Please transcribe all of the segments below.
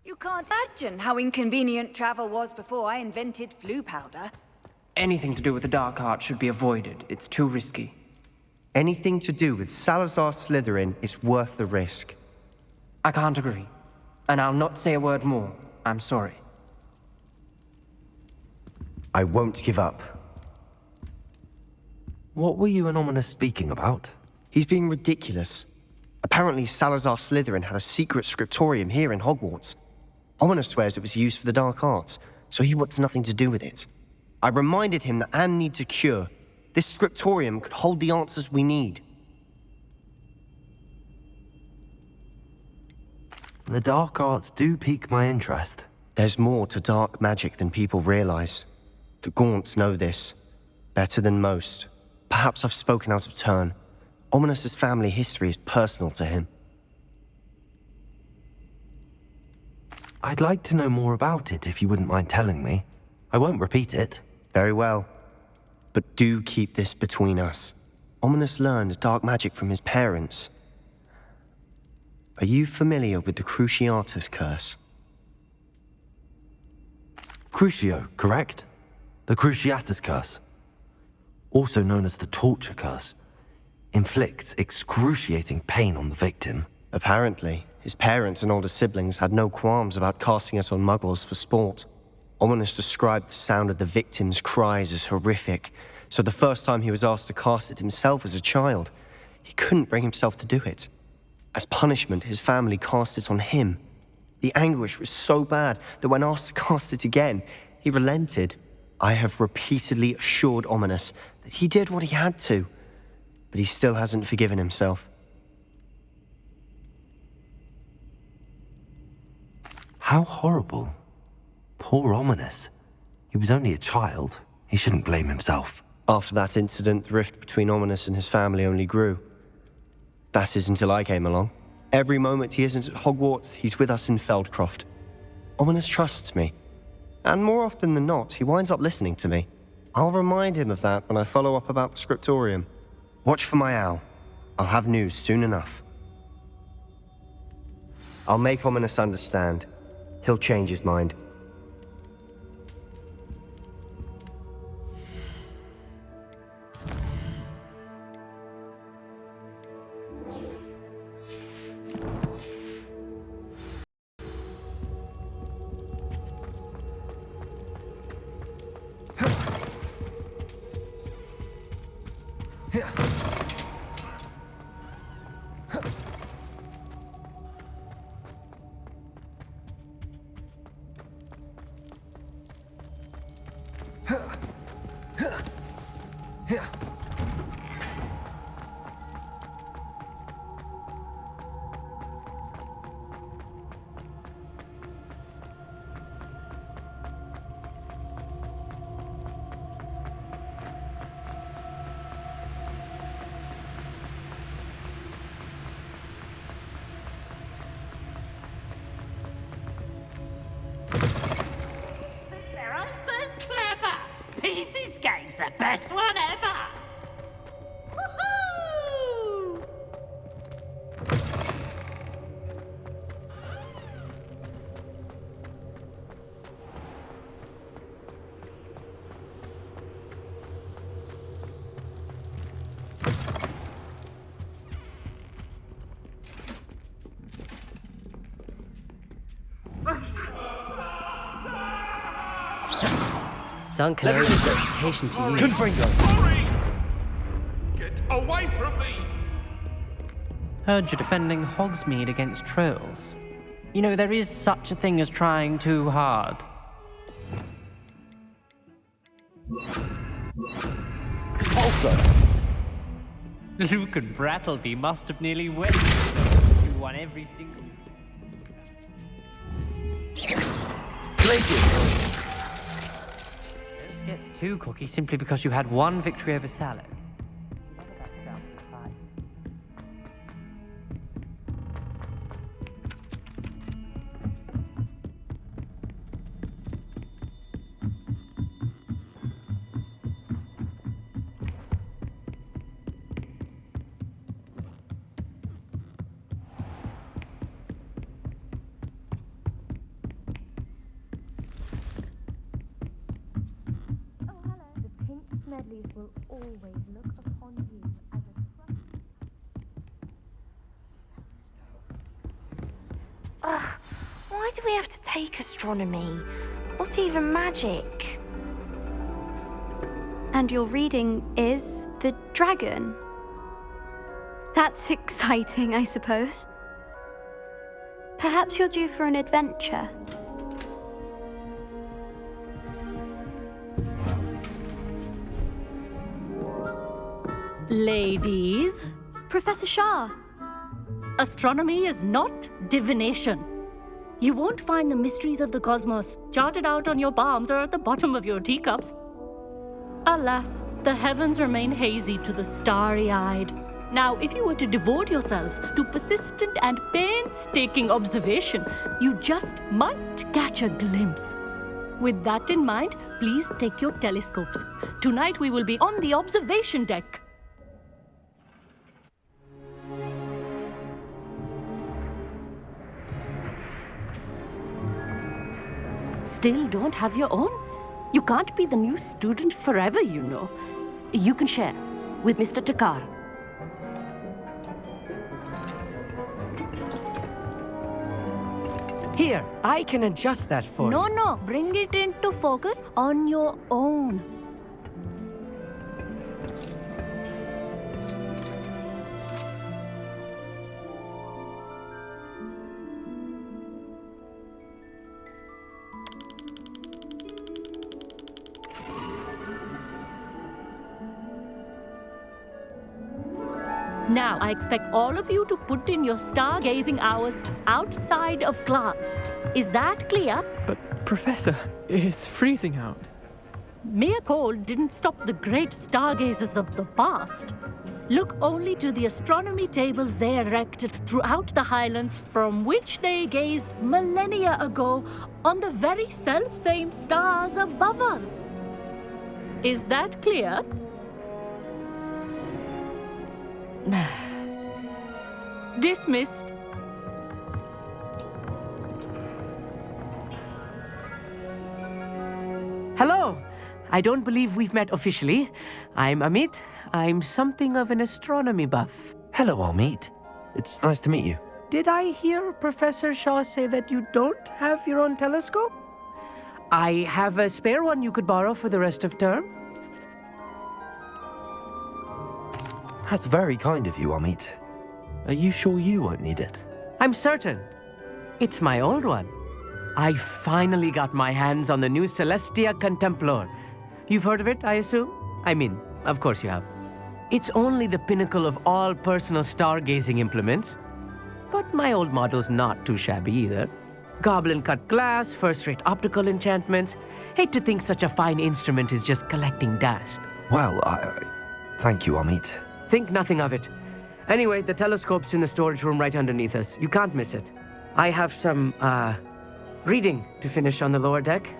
You can't imagine how inconvenient travel was before I invented flu powder. Anything to do with the dark art should be avoided. It's too risky. Anything to do with Salazar Slytherin is worth the risk. I can't agree. And I'll not say a word more. I'm sorry. I won't give up. What were you and Ominous speaking about? He's being ridiculous. Apparently Salazar Slytherin had a secret scriptorium here in Hogwarts. Ominous swears it was used for the dark arts, so he wants nothing to do with it. I reminded him that Anne needs a cure. This scriptorium could hold the answers we need. The dark arts do pique my interest. There's more to dark magic than people realize. The Gaunts know this. Better than most. Perhaps I've spoken out of turn. Ominous's family history is personal to him. I'd like to know more about it if you wouldn't mind telling me. I won't repeat it. Very well. But do keep this between us. Ominous learned dark magic from his parents. Are you familiar with the Cruciatus curse? Crucio, correct? The Cruciatus curse. Also known as the torture curse. Inflicts excruciating pain on the victim. Apparently, his parents and older siblings had no qualms about casting it on muggles for sport. Ominous described the sound of the victim's cries as horrific, so the first time he was asked to cast it himself as a child, he couldn't bring himself to do it. As punishment, his family cast it on him. The anguish was so bad that when asked to cast it again, he relented. I have repeatedly assured Ominous that he did what he had to, but he still hasn't forgiven himself. How horrible. Poor Ominous. He was only a child. He shouldn't blame himself. After that incident, the rift between Ominous and his family only grew. That is until I came along. Every moment he isn't at Hogwarts, he's with us in Feldcroft. Ominous trusts me. And more often than not, he winds up listening to me. I'll remind him of that when I follow up about the scriptorium. Watch for my owl. I'll have news soon enough. I'll make Ominous understand. He'll change his mind. This game's the best one ever! Woohoo! Duncan owes his reputation to you. Hurry! Get away from me! Heard you're defending Hogsmeade against trolls. You know, there is such a thing as trying too hard. Also, Luke and Brattleby must have nearly wept. You won every single... Glacius! Don't get too cocky simply because you had one victory over Salad. Smedleys will always look upon you as a trusted... Ugh, why do we have to take astronomy? It's not even magic. And your reading is the dragon. That's exciting, I suppose. Perhaps you're due for an adventure. Ladies, Professor Shah. astronomy is not divination. You won't find the mysteries of the cosmos charted out on your palms or at the bottom of your teacups. Alas, the heavens remain hazy to the starry-eyed. Now, if you were to devote yourselves to persistent and painstaking observation, you just might catch a glimpse. With that in mind, please take your telescopes. Tonight we will be on the observation deck. Still don't have your own? You can't be the new student forever, you know. You can share with Mr. Takar. Here, I can adjust that for you. No, bring it into focus on your own. Now, I expect all of you to put in your stargazing hours outside of class. Is that clear? But, Professor, it's freezing out. Mere cold didn't stop the great stargazers of the past. Look only to the astronomy tables they erected throughout the highlands from which they gazed millennia ago on the very self-same stars above us. Is that clear? Dismissed. Hello! I don't believe we've met officially. I'm Amit. I'm something of an astronomy buff. Hello, Amit. It's nice to meet you. Did I hear Professor Shaw say that you don't have your own telescope? I have a spare one you could borrow for the rest of term. That's very kind of you, Amit. Are you sure you won't need it? I'm certain. It's my old one. I finally got my hands on the new Celestia Contemplar. You've heard of it, I assume? I mean, of course you have. It's only the pinnacle of all personal stargazing implements. But my old model's not too shabby either. Goblin-cut glass, first-rate optical enchantments. Hate to think such a fine instrument is just collecting dust. Well, thank you, Amit. Think nothing of it. Anyway, the telescope's in the storage room right underneath us. You can't miss it. I have some, reading to finish on the lower deck.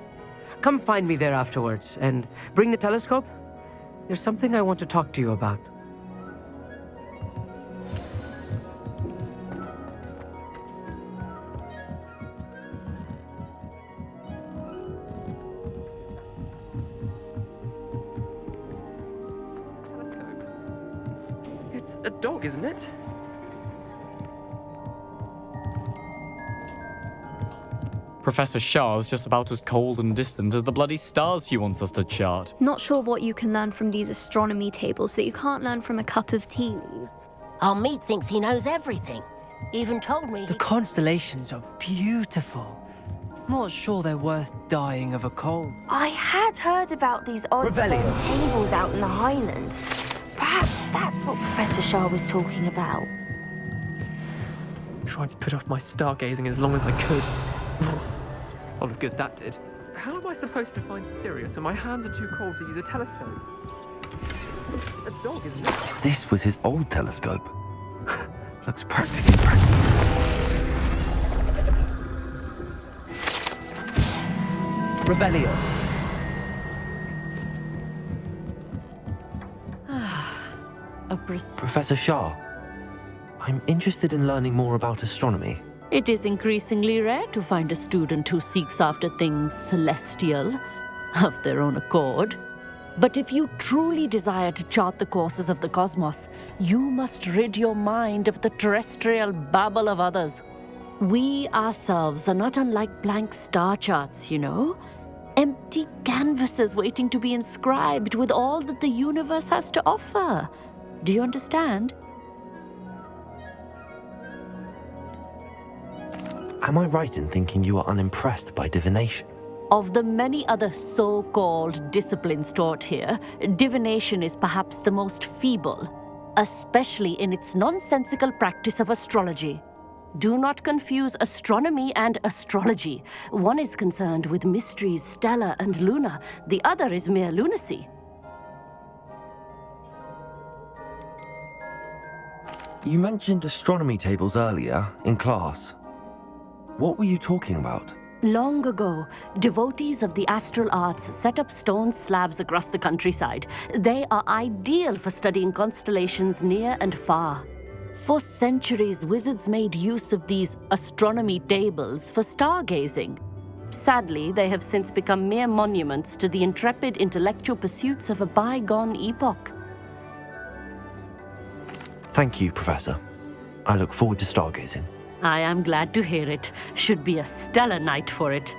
Come find me there afterwards, and bring the telescope. There's something I want to talk to you about. It's a dog, isn't it? Professor Shah's just about as cold and distant as the bloody stars she wants us to chart. Not sure what you can learn from these astronomy tables that you can't learn from a cup of tea leaf. Our meat thinks he knows everything. Even told me The constellations are beautiful. Not sure they're worth dying of a cold. I had heard about these odd stone tables out in the Highlands. Perhaps that's what Professor Shah was talking about. Tried to put off my stargazing as long as I could. A lot of good that did. How am I supposed to find Sirius when my hands are too cold to use a telescope? A dog, isn't it? This was his old telescope. Looks practically Revelio. Professor Shah, I'm interested in learning more about astronomy. It is increasingly rare to find a student who seeks after things celestial of their own accord. But if you truly desire to chart the courses of the cosmos, you must rid your mind of the terrestrial babble of others. We ourselves are not unlike blank star charts, you know? Empty canvases waiting to be inscribed with all that the universe has to offer. Do you understand? Am I right in thinking you are unimpressed by divination? Of the many other so-called disciplines taught here, divination is perhaps the most feeble, especially in its nonsensical practice of astrology. Do not confuse astronomy and astrology. One is concerned with mysteries stellar and lunar, the other is mere lunacy. You mentioned astronomy tables earlier, in class. What were you talking about? Long ago, devotees of the astral arts set up stone slabs across the countryside. They are ideal for studying constellations near and far. For centuries, wizards made use of these astronomy tables for stargazing. Sadly, they have since become mere monuments to the intrepid intellectual pursuits of a bygone epoch. Thank you, Professor. I look forward to stargazing. I am glad to hear it. Should be a stellar night for it.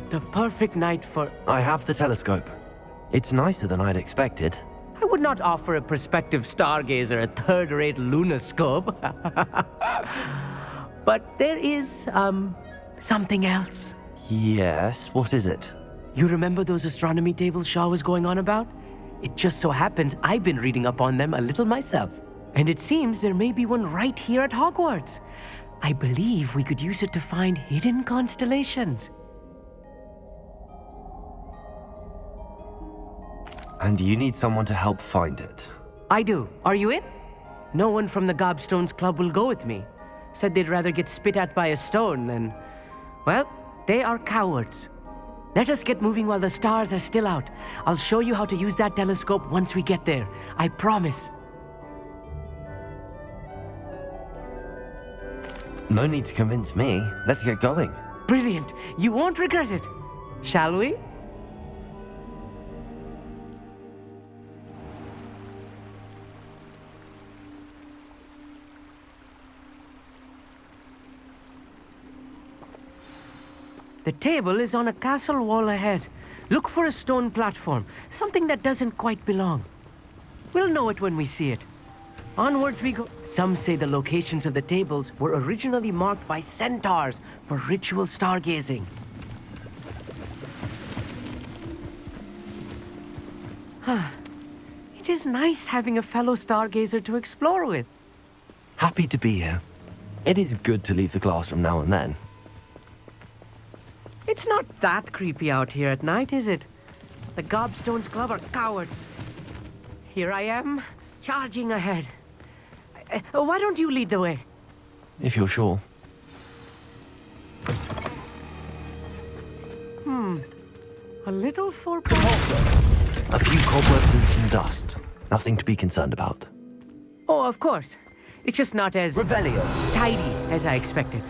The perfect night for... I have the telescope. It's nicer than I'd expected. I would not offer a prospective stargazer a third-rate lunoscope. But there is, something else. Yes, what is it? You remember those astronomy tables Shaw was going on about? It just so happens I've been reading up on them a little myself. And it seems there may be one right here at Hogwarts. I believe we could use it to find hidden constellations. And you need someone to help find it. I do. Are you in? No one from the Gobstones Club will go with me. Said they'd rather get spit at by a stone than... Well, they are cowards. Let us get moving while the stars are still out. I'll show you how to use that telescope once we get there. I promise. No need to convince me. Let's get going. Brilliant. You won't regret it. Shall we? The table is on a castle wall ahead. Look for a stone platform, something that doesn't quite belong. We'll know it when we see it. Onwards we go. Some say the locations of the tables were originally marked by centaurs for ritual stargazing. It is nice having a fellow stargazer to explore with. Happy to be here. It is good to leave the classroom now and then. It's not that creepy out here at night, is it? The Gobstones Club are cowards. Here I am, charging ahead. Why don't you lead the way? If you're sure. A little for... A few cobwebs and some dust. Nothing to be concerned about. Oh, of course. It's just not as... Revelio. Tidy as I expected.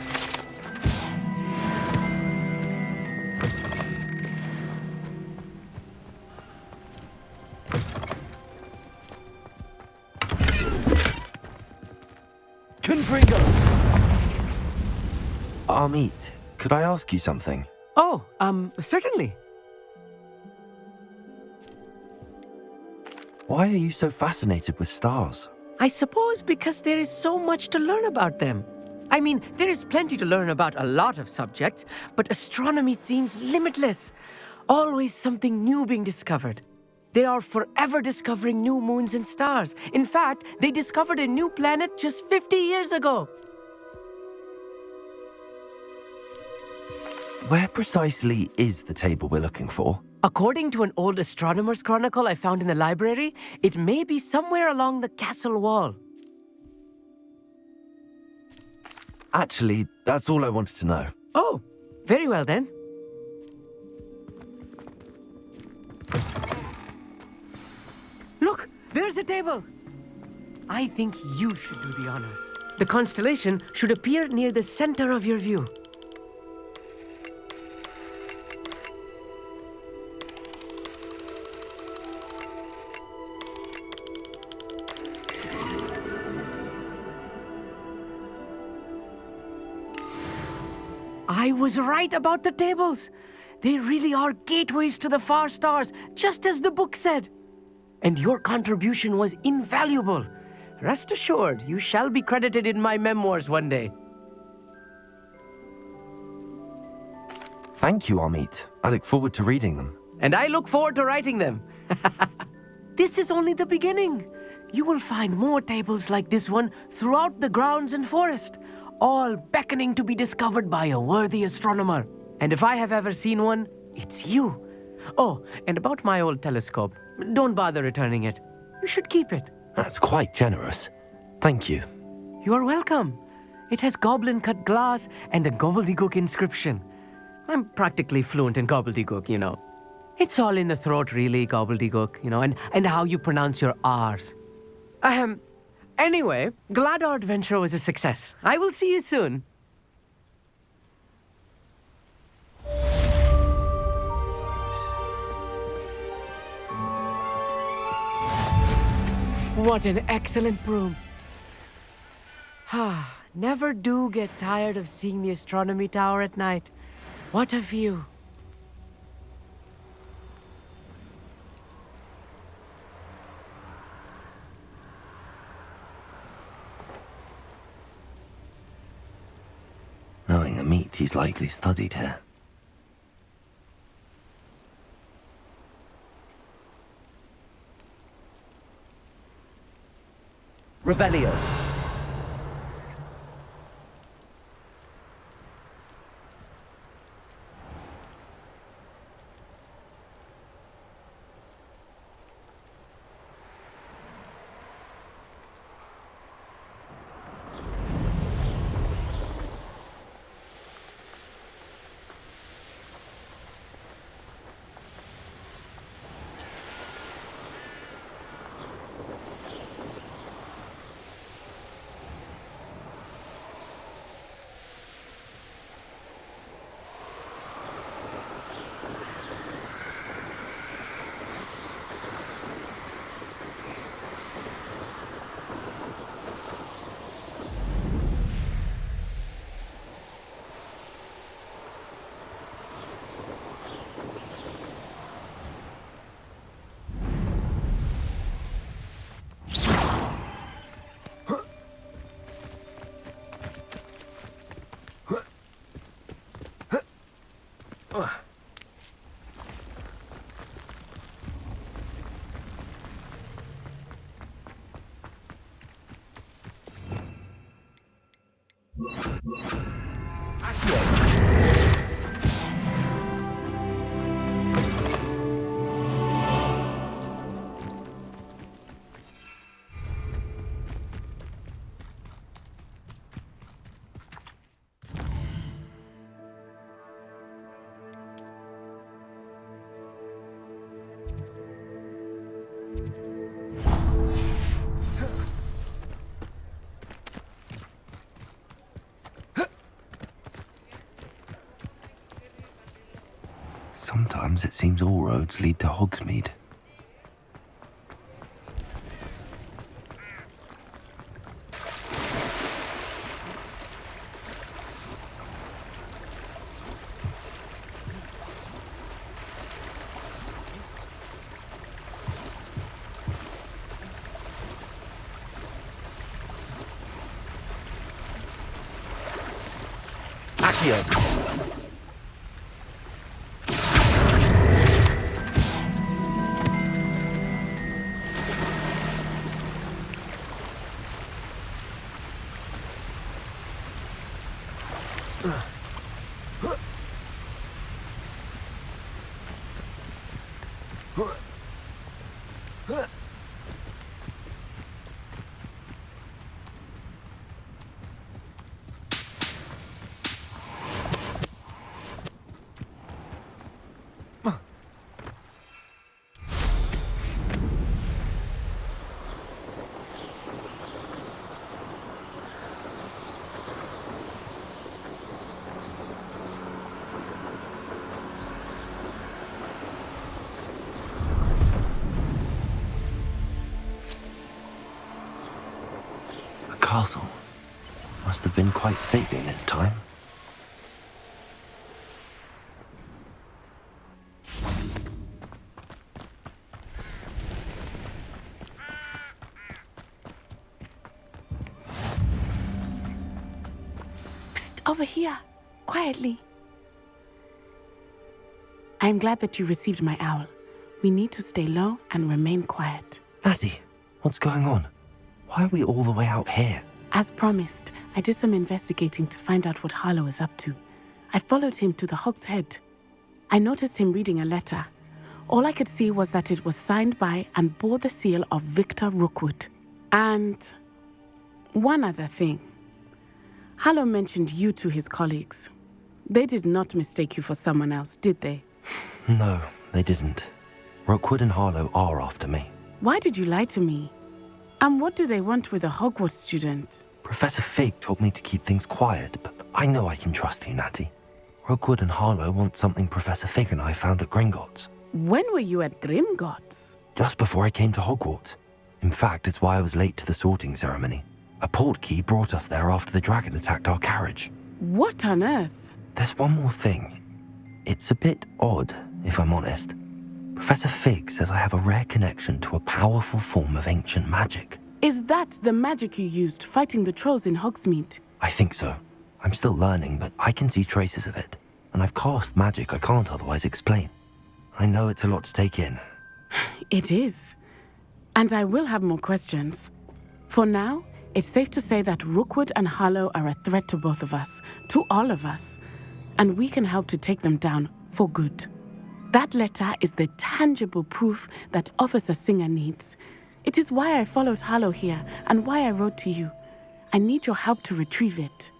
Amit, could I ask you something? Oh, certainly. Why are you so fascinated with stars? I suppose because there is so much to learn about them. I mean, there is plenty to learn about a lot of subjects, but astronomy seems limitless. Always something new being discovered. They are forever discovering new moons and stars. In fact, they discovered a new planet just 50 years ago. Where precisely is the table we're looking for? According to an old astronomer's chronicle I found in the library, it may be somewhere along the castle wall. Actually, that's all I wanted to know. Oh, very well then. Look, there's a table. I think you should do the honors. The constellation should appear near the center of your view. I was right about the tables. They really are gateways to the far stars, just as the book said. And your contribution was invaluable. Rest assured, you shall be credited in my memoirs one day. Thank you, Amit. I look forward to reading them. And I look forward to writing them. This is only the beginning. You will find more tables like this one throughout the grounds and forest, all beckoning to be discovered by a worthy astronomer. And if I have ever seen one, it's you. Oh, and about my old telescope, don't bother returning it. You should keep it. That's quite generous. Thank you. You are welcome. It has goblin-cut glass and a gobbledygook inscription. I'm practically fluent in gobbledygook, you know. It's all in the throat, really, gobbledygook, you know, and how you pronounce your R's. Anyway, glad our adventure was a success. I will see you soon. What an excellent broom. Never do get tired of seeing the astronomy tower at night. What a view. Knowing Amit, he's likely studied here. Revelio. Sometimes it seems all roads lead to Hogsmeade. castle. Must have been quite stately in its time. Over here, quietly. I am glad that you received my owl. We need to stay low and remain quiet. Natty, what's going on? Why are we all the way out here? As promised, I did some investigating to find out what Harlow is up to. I followed him to the Hog's Head. I noticed him reading a letter. All I could see was that it was signed by and bore the seal of Victor Rookwood. And one other thing. Harlow mentioned you to his colleagues. They did not mistake you for someone else, did they? No, they didn't. Rookwood and Harlow are after me. Why did you lie to me? And what do they want with a Hogwarts student? Professor Fig told me to keep things quiet, but I know I can trust you, Natty. Rookwood and Harlow want something Professor Fig and I found at Gringotts. When were you at Grimgotts? Just before I came to Hogwarts. In fact, it's why I was late to the sorting ceremony. A portkey brought us there after the dragon attacked our carriage. What on earth? There's one more thing. It's a bit odd, if I'm honest. Professor Fig says I have a rare connection to a powerful form of ancient magic. Is that the magic you used fighting the trolls in Hogsmeade? I think so. I'm still learning, but I can see traces of it. And I've cast magic I can't otherwise explain. I know it's a lot to take in. It is. And I will have more questions. For now, it's safe to say that Rookwood and Harlow are a threat to both of us, to all of us, and we can help to take them down for good. That letter is the tangible proof that Officer Singer needs. It is why I followed Harlow here and why I wrote to you. I need your help to retrieve it.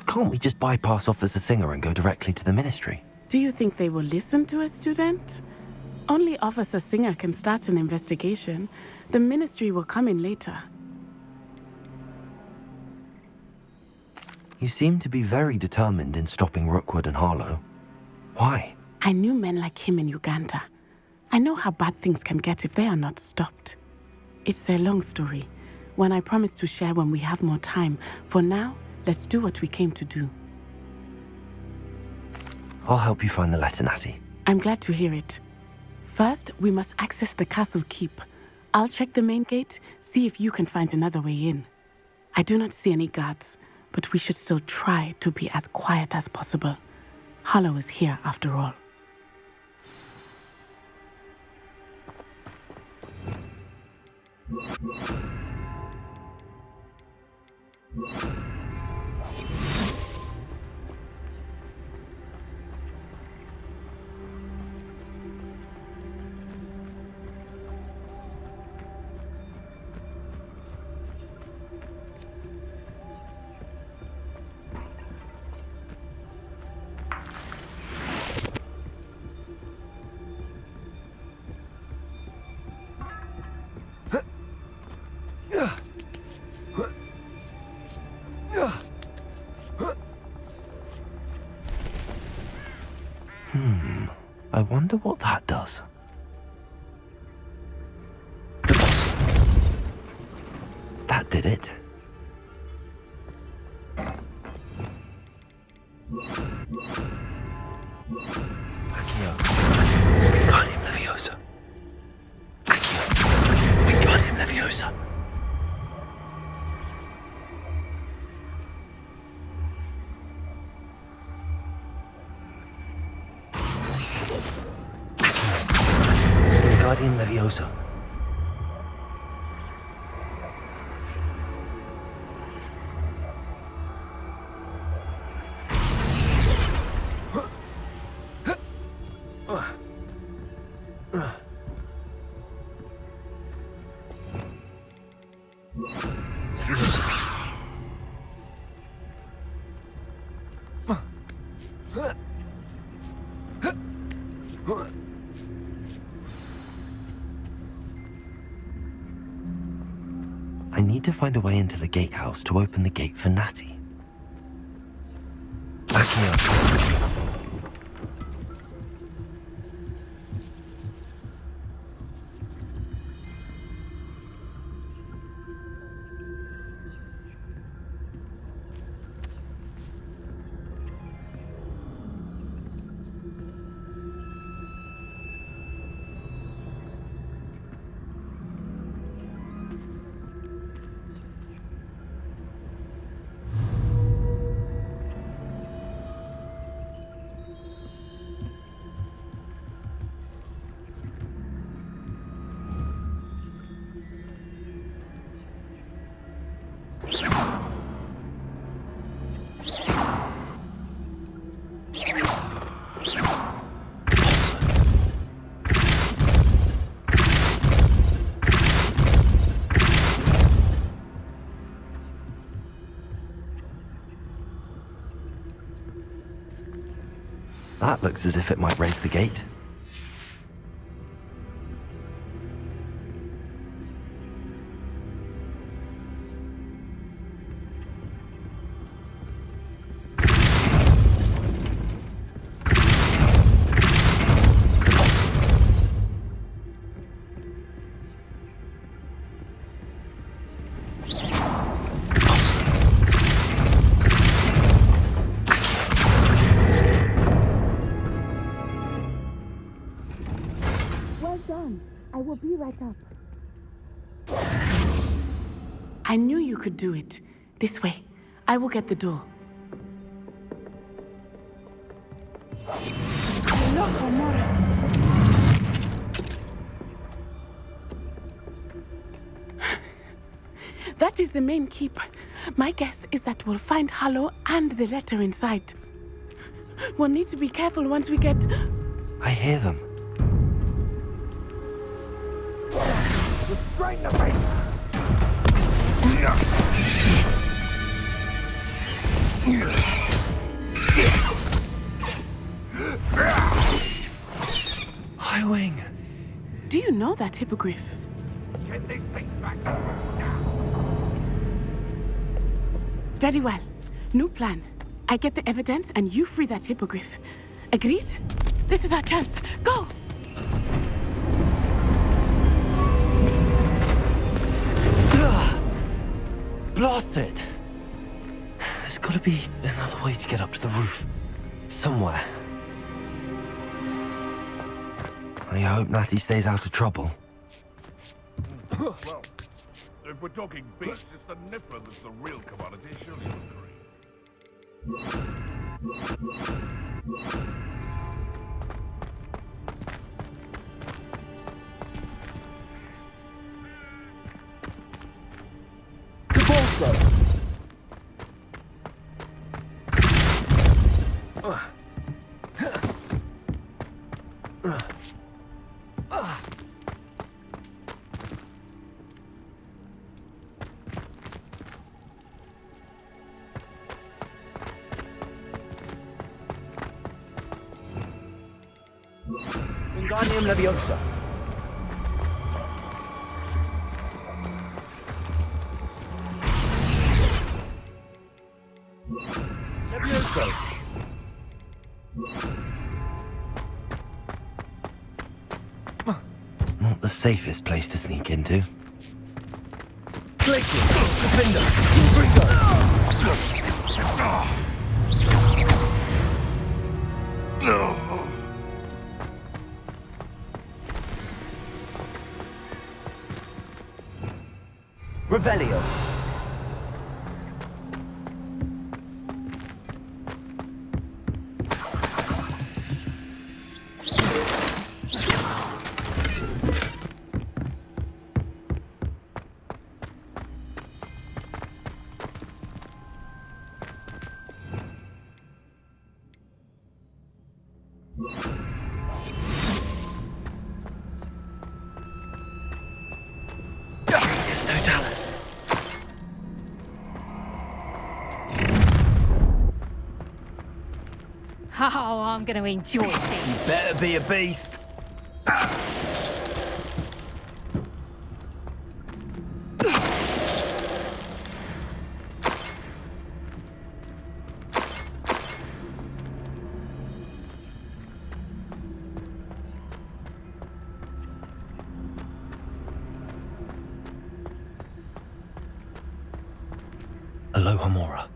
Can't we just bypass Officer Singer and go directly to the Ministry? Do you think they will listen to a student? Only Officer Singer can start an investigation. The Ministry will come in later. You seem to be very determined in stopping Rookwood and Harlow. Why? I knew men like him in Uganda. I know how bad things can get if they are not stopped. It's a long story, one I promise to share when we have more time. For now, let's do what we came to do. I'll help you find the letter, Natty. I'm glad to hear it. First, we must access the castle keep. I'll check the main gate, see if you can find another way in. I do not see any guards, but we should still try to be as quiet as possible. Harlow is here after all. I wonder what that does. That did it. Accio. Wingardium Leviosa. Accio. Wingardium Leviosa. Wingardium Leviosa. I need to find a way into the gatehouse to open the gate for Natty. Accio. Looks as if it might raise the gate. I knew you could do it. This way. I will get the door. That is the main keep. My guess is that we'll find Hollow and the letter inside. We'll need to be careful once we get... I hear them. Restrain the face! Highwing! Do you know that hippogriff? Get this thing back Very well. New plan. I get the evidence and you free that hippogriff. Agreed? This is our chance. Go! Blasted! There's gotta be another way to get up to the roof. Somewhere. I hope Natty stays out of trouble. Well, if we're talking beasts, it's the Nipper that's the real commodity, surely you agree. Wingardium Leviosa. Levioso. Not the safest place to sneak into. Glacier. Defender. Bringo. Revelio. Totalis. Oh, I'm gonna enjoy this. You better be a beast. Aloha Mora.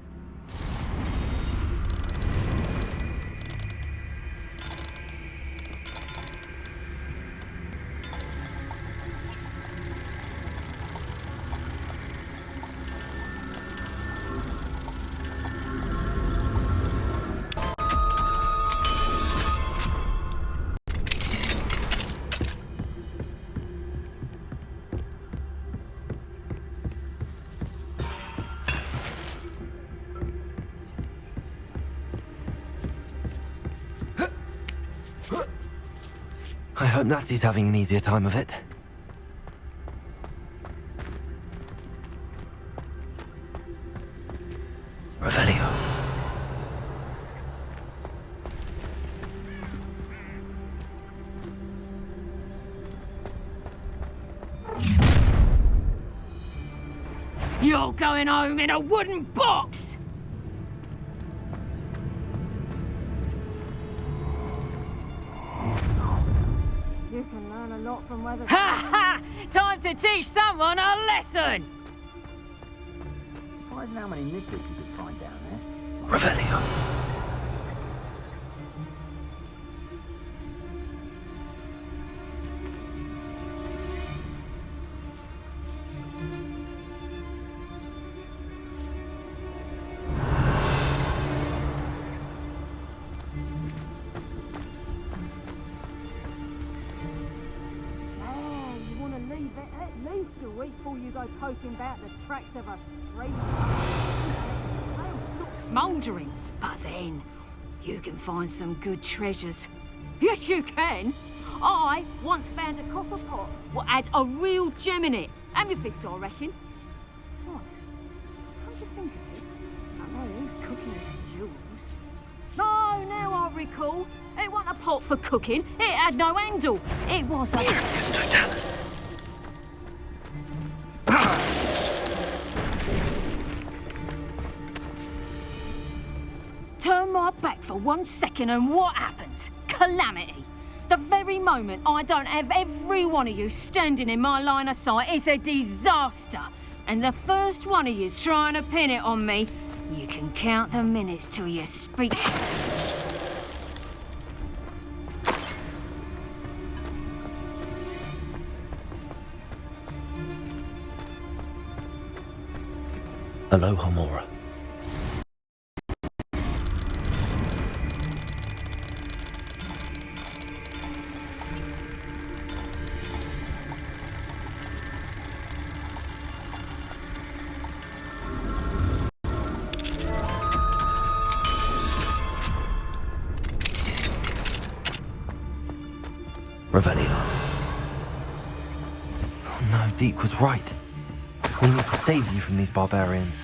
I hope Natsy's having an easier time of it. Revelio. You're going home in a wooden box! You can learn a lot from weather. Ha ha! Time to teach someone a lesson! I don't know how many nippers you could find down there. Revelio. You want to leave it at least a week before you go poking about the tracks of a stray. Smouldering, but then you can find some good treasures. Yes, you can. I once found a copper pot what had a real gem in it. Amethyst, I reckon. What? Come to think of it, I know who's cooking with jewels. No, now I recall. It wasn't a pot for cooking. It had no handle. It was a... It's Totalis. Turn my back for 1 second and what happens? Calamity. The very moment I don't have every one of you standing in my line of sight, it's a disaster. And the first one of you's trying to pin it on me, you can count the minutes till you speak. Aloha Mora. Revelio. Oh no, Deke was right. We need to save you from these barbarians.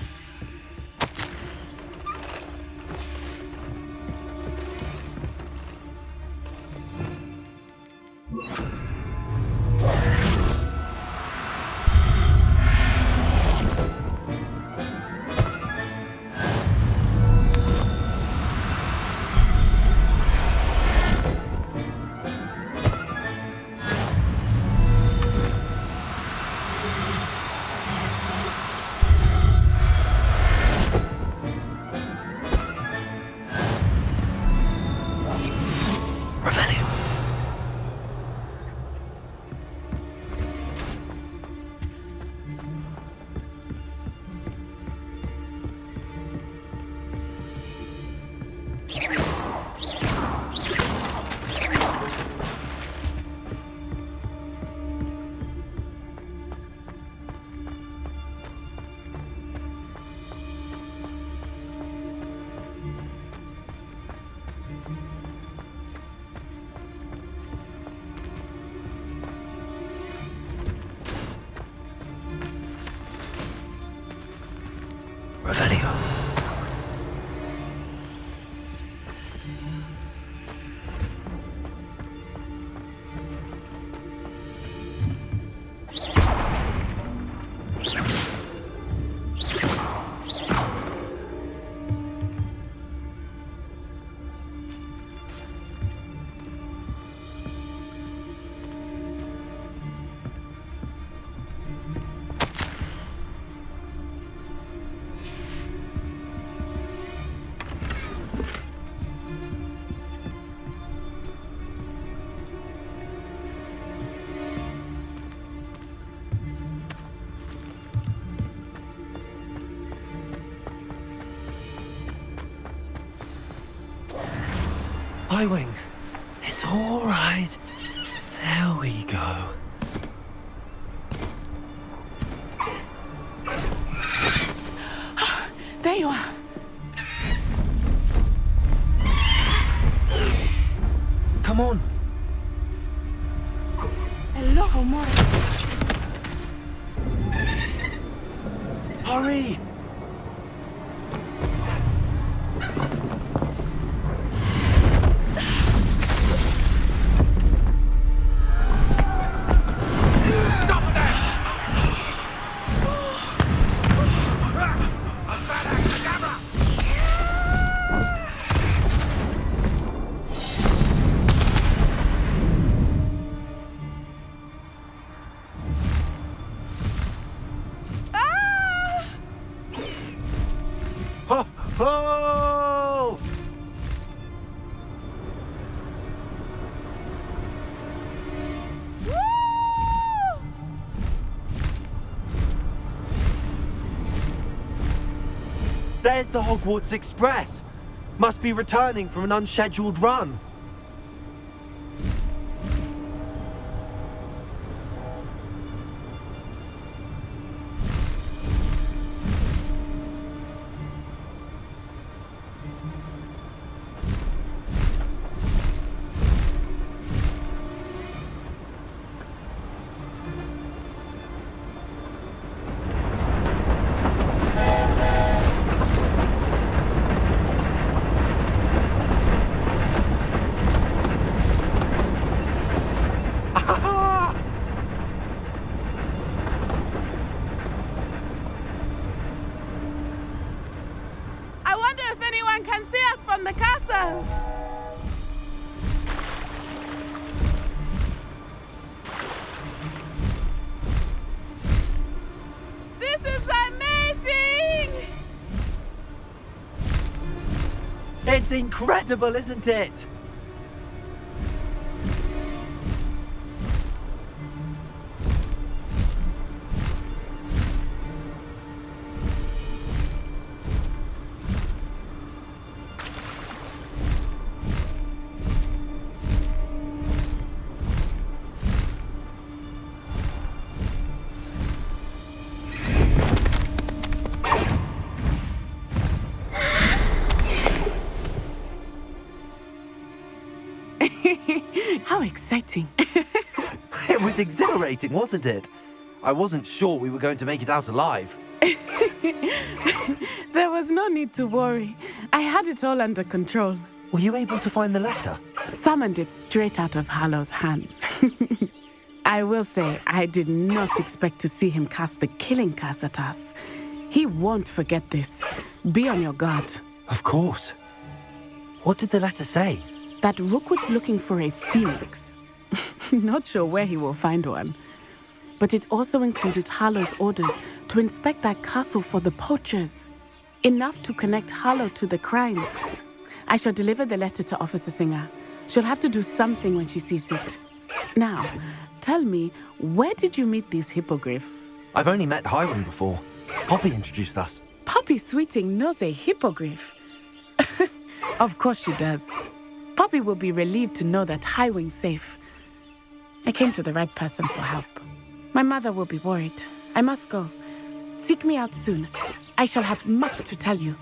Revelio. Highwing, it's all right. There we go. There you are. Come on. Hello, more. Hurry. There's the Hogwarts Express. Must be returning from an unscheduled run. I wonder if anyone can see us from the castle. This is amazing! It's incredible, isn't it? How exciting. It was exhilarating, wasn't it? I wasn't sure we were going to make it out alive. There was no need to worry. I had it all under control. Were you able to find the letter? Summoned it straight out of Hallow's hands. I will say, I did not expect to see him cast the killing curse at us. He won't forget this. Be on your guard. Of course. What did the letter say? That Rookwood's looking for a phoenix. Not sure where he will find one. But it also included Hallow's orders to inspect that castle for the poachers. Enough to connect Hallow to the crimes. I shall deliver the letter to Officer Singer. She'll have to do something when she sees it. Now, tell me, where did you meet these hippogriffs? I've only met Highwing before. Poppy introduced us. Poppy Sweeting knows a hippogriff. Of course she does. Poppy will be relieved to know that Highwing's safe. I came to the right person for help. My mother will be worried. I must go. Seek me out soon. I shall have much to tell you.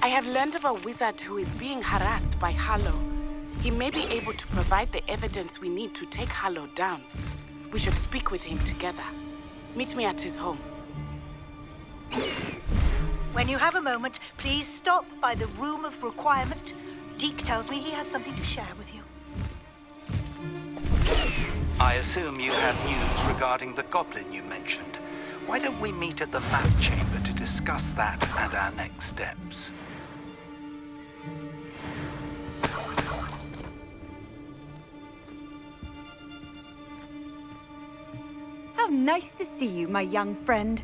I have learned of a wizard who is being harassed by Hallow. He may be able to provide the evidence we need to take Hallow down. We should speak with him together. Meet me at his home. When you have a moment, please stop by the Room of Requirement. Deke tells me he has something to share with you. I assume you have news regarding the goblin you mentioned. Why don't we meet at the map chamber to discuss that and our next steps? How nice to see you, my young friend.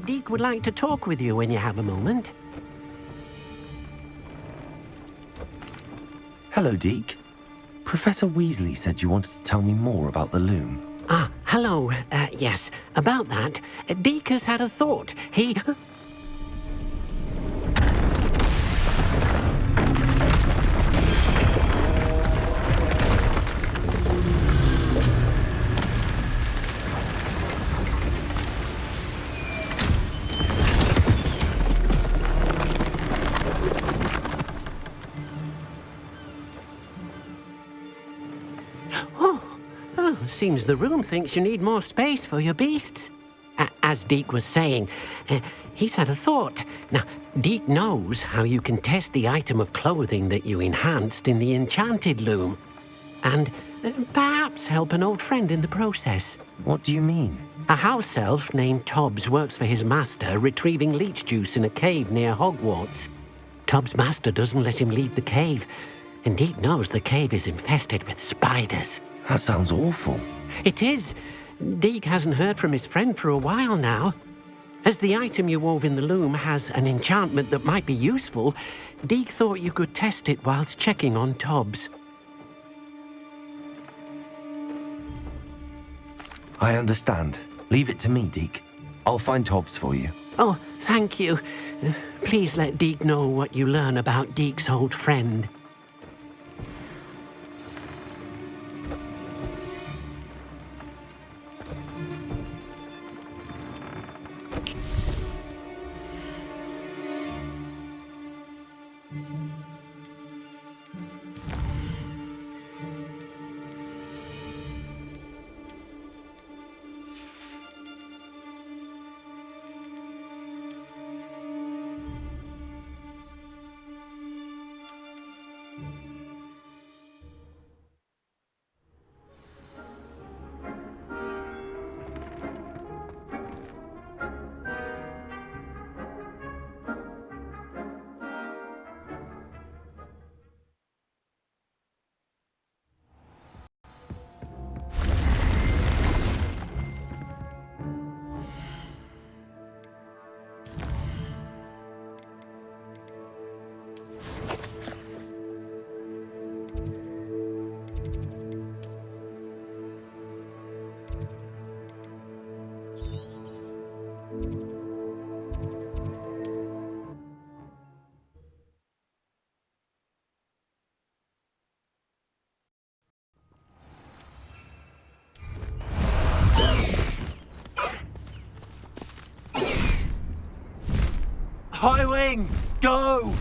Deke would like to talk with you when you have a moment. Hello, Deke. Professor Weasley said you wanted to tell me more about the loom. Ah, hello. Yes, about that. Deke has had a thought. He... Seems the room thinks you need more space for your beasts. As Deke was saying, he's had a thought. Now, Deke knows how you can test the item of clothing that you enhanced in the enchanted loom. And perhaps help an old friend in the process. What do you mean? A house elf named Tobbs works for his master retrieving leech juice in a cave near Hogwarts. Tobbs' master doesn't let him leave the cave, and Deke knows the cave is infested with spiders. That sounds awful. It is. Deke hasn't heard from his friend for a while now. As the item you wove in the loom has an enchantment that might be useful, Deke thought you could test it whilst checking on Tobbs. I understand. Leave it to me, Deke. I'll find Tobbs for you. Oh, thank you. Please let Deke know what you learn about Deke's old friend. High Wing, go!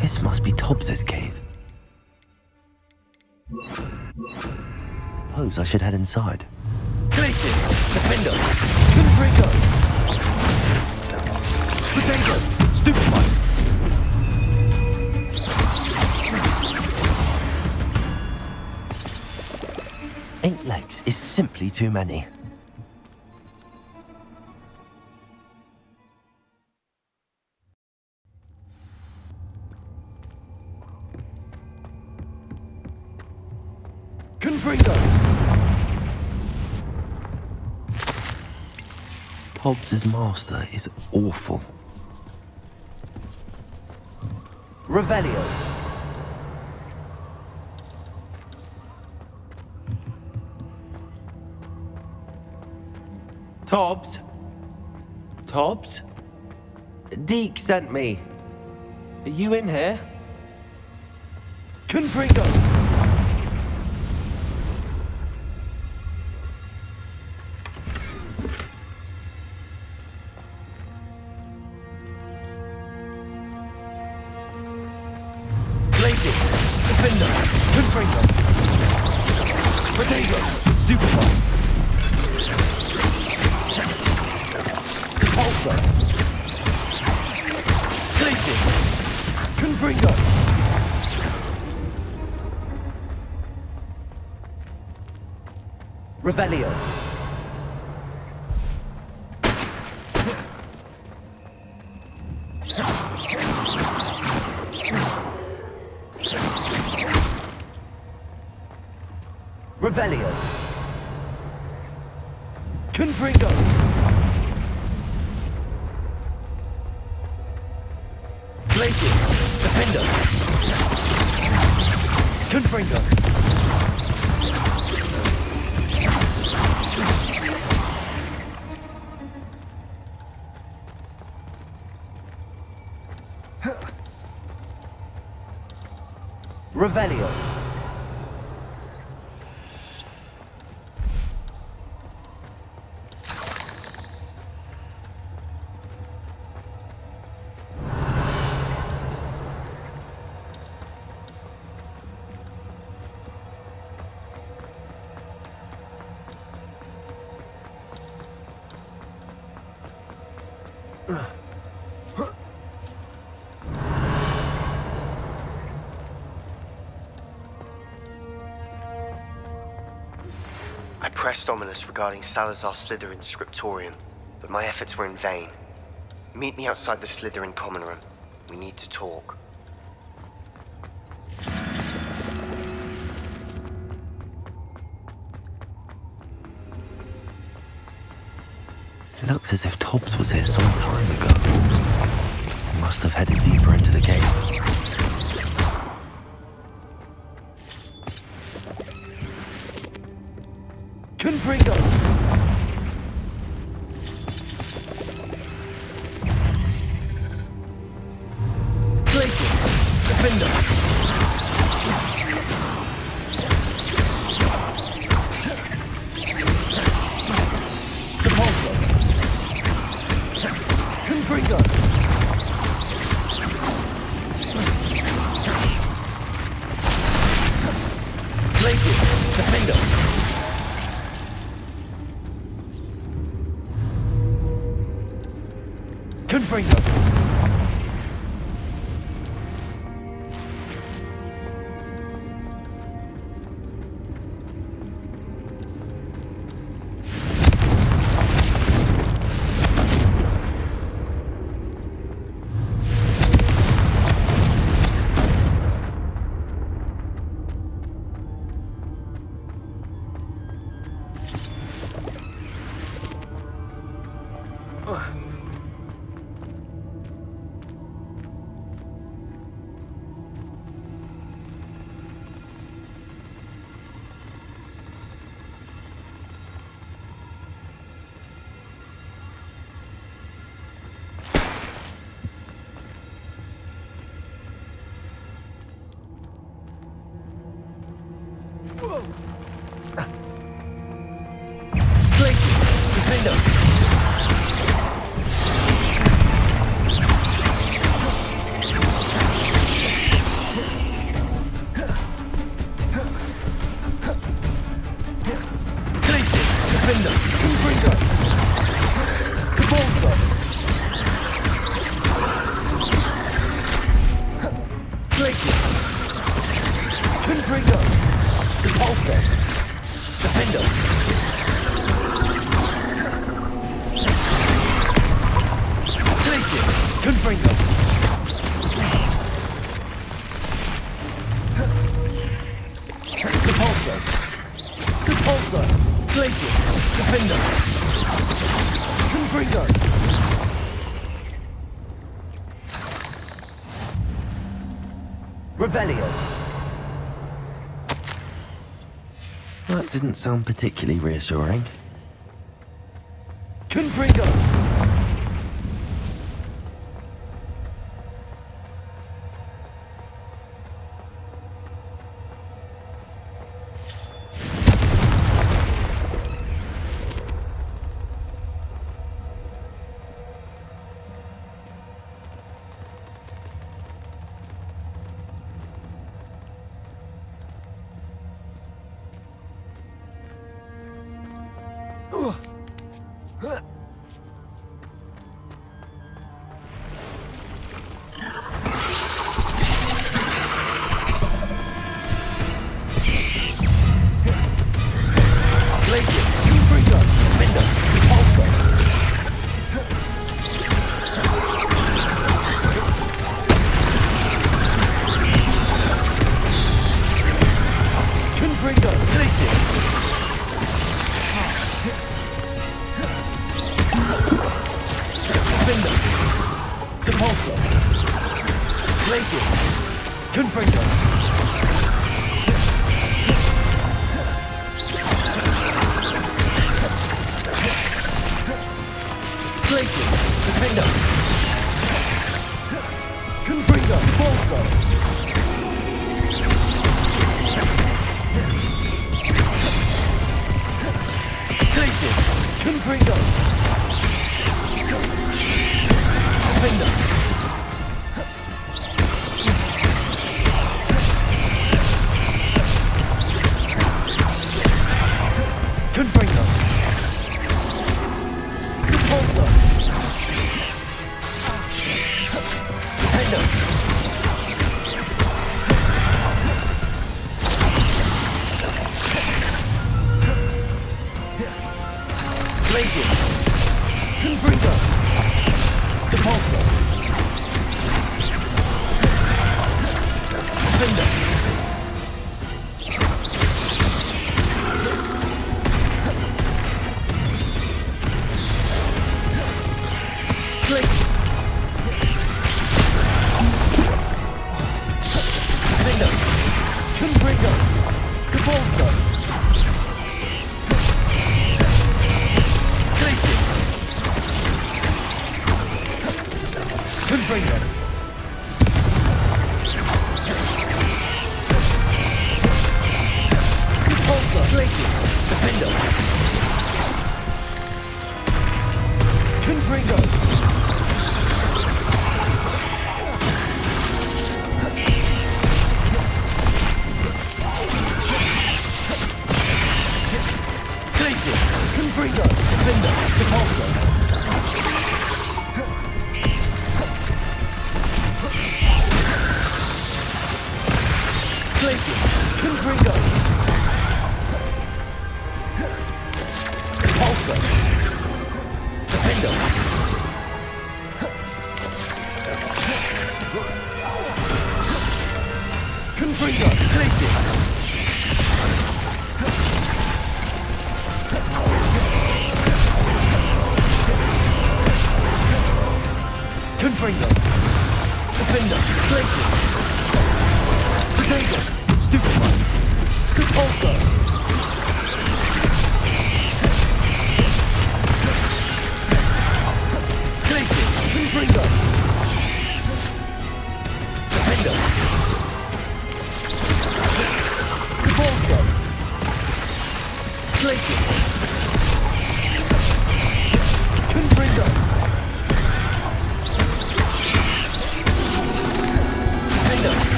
This must be Tobbs's cave. Suppose I should head inside. Places! Defender! Confringo! Potato! Stupefy! 8 legs is simply too many. Confringo! Tobbs's master is awful. Revelio. Tobbs? Tobbs? Deke sent me. Are you in here? Confringo! Defender! Confringo! Potato! Stupefy! Compulsor! Glacis! Confringo! Revelio. Revelio. Confringo. Glacius. Defender. Confringo. Revelio. I pressed Ominous regarding Salazar Slytherin's scriptorium, but my efforts were in vain. Meet me outside the Slytherin common room. We need to talk. It looks as if Tobbs was here some time ago. He must have headed deeper into the cave. Confringo. Glacius. Defender. Depulso. Confringo. Glacius. Defender. Confringo. Glacius. Defender. Glacius. Defender. Confringo. Depulso. Glacius. Confringo. Depulso. Defender. Glacius. Confringo. Depulso. Depulso. Glacius. Defender. Confringo. Revelio. That didn't sound particularly reassuring. Confringo. Confringo. Glacier. Defender. Confringo. Bolso. Glacier. Confringo. Defender. Confringo. Repulsor. Defender. Glacier. Confringo. Repulsor. Defender.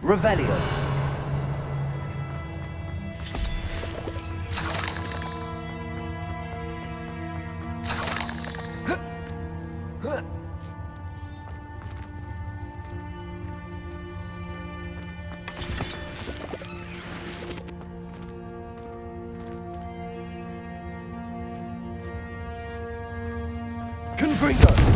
Revelio. Confringo.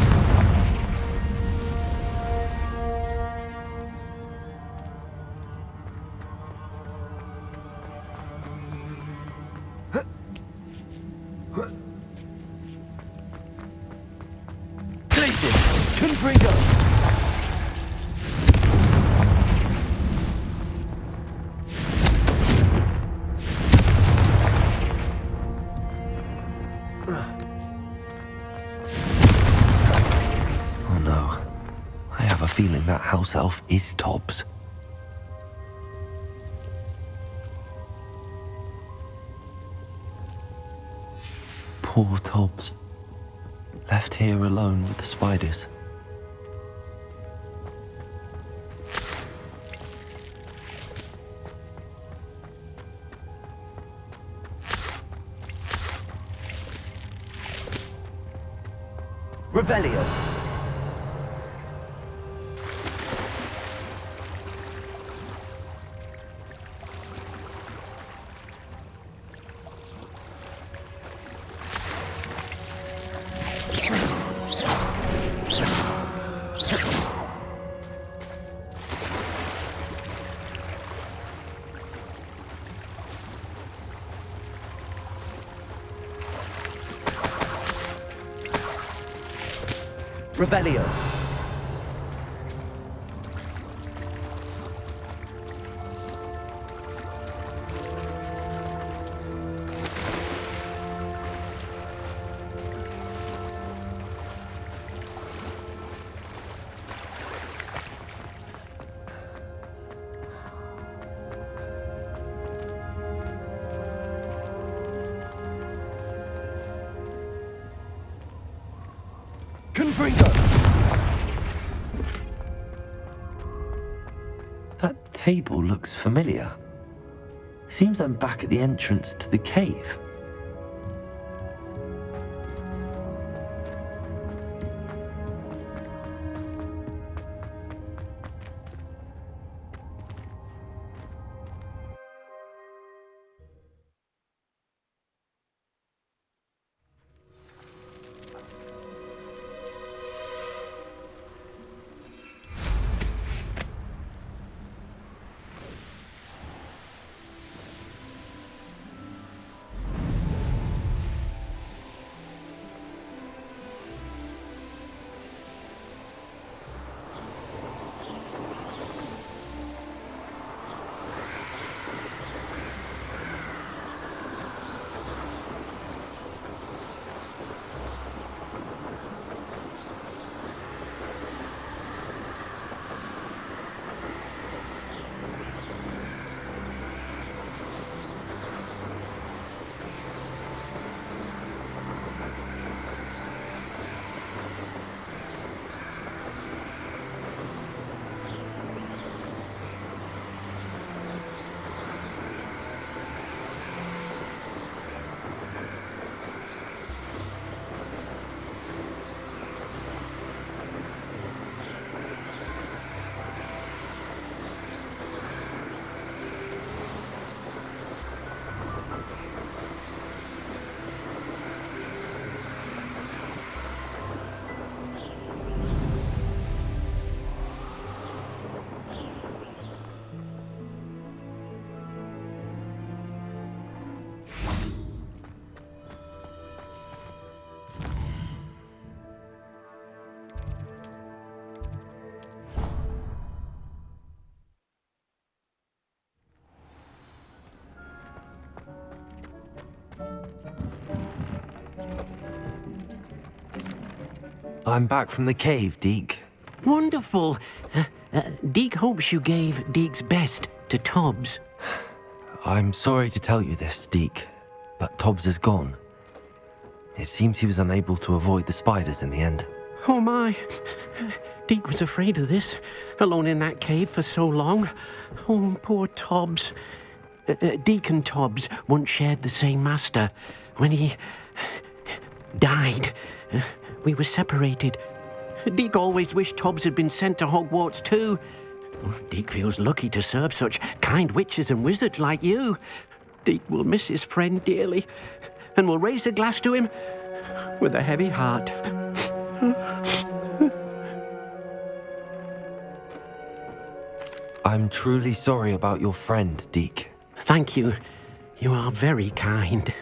Feeling that house elf is Tobbs. Poor Tobbs. Left here alone with the spiders. Revelio. Revelio. Confringo. That table looks familiar. Seems I'm back at the entrance to the cave. I'm back from the cave, Deke. Wonderful. Deke hopes you gave Deke's best to Tobbs. I'm sorry to tell you this, Deke, but Tobbs is gone. It seems he was unable to avoid the spiders in the end. Oh my. Deke was afraid of this, alone in that cave for so long. Oh, poor Tobbs. Deke and Tobbs once shared the same master. When he died, we were separated. Deke always wished Tobbs had been sent to Hogwarts too. Deke feels lucky to serve such kind witches and wizards like you. Deke will miss his friend dearly, and will raise a glass to him with a heavy heart. I'm truly sorry about your friend, Deke. Thank you. You are very kind.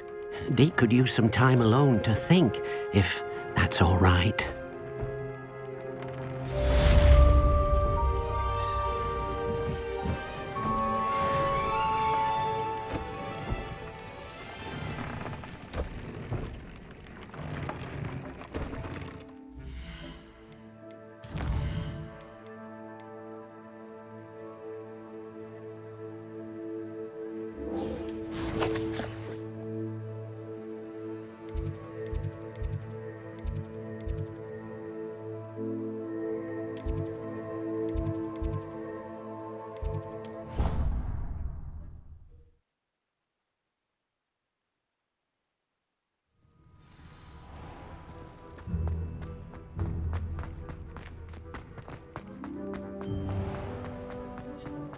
Deke could use some time alone to think, if that's all right.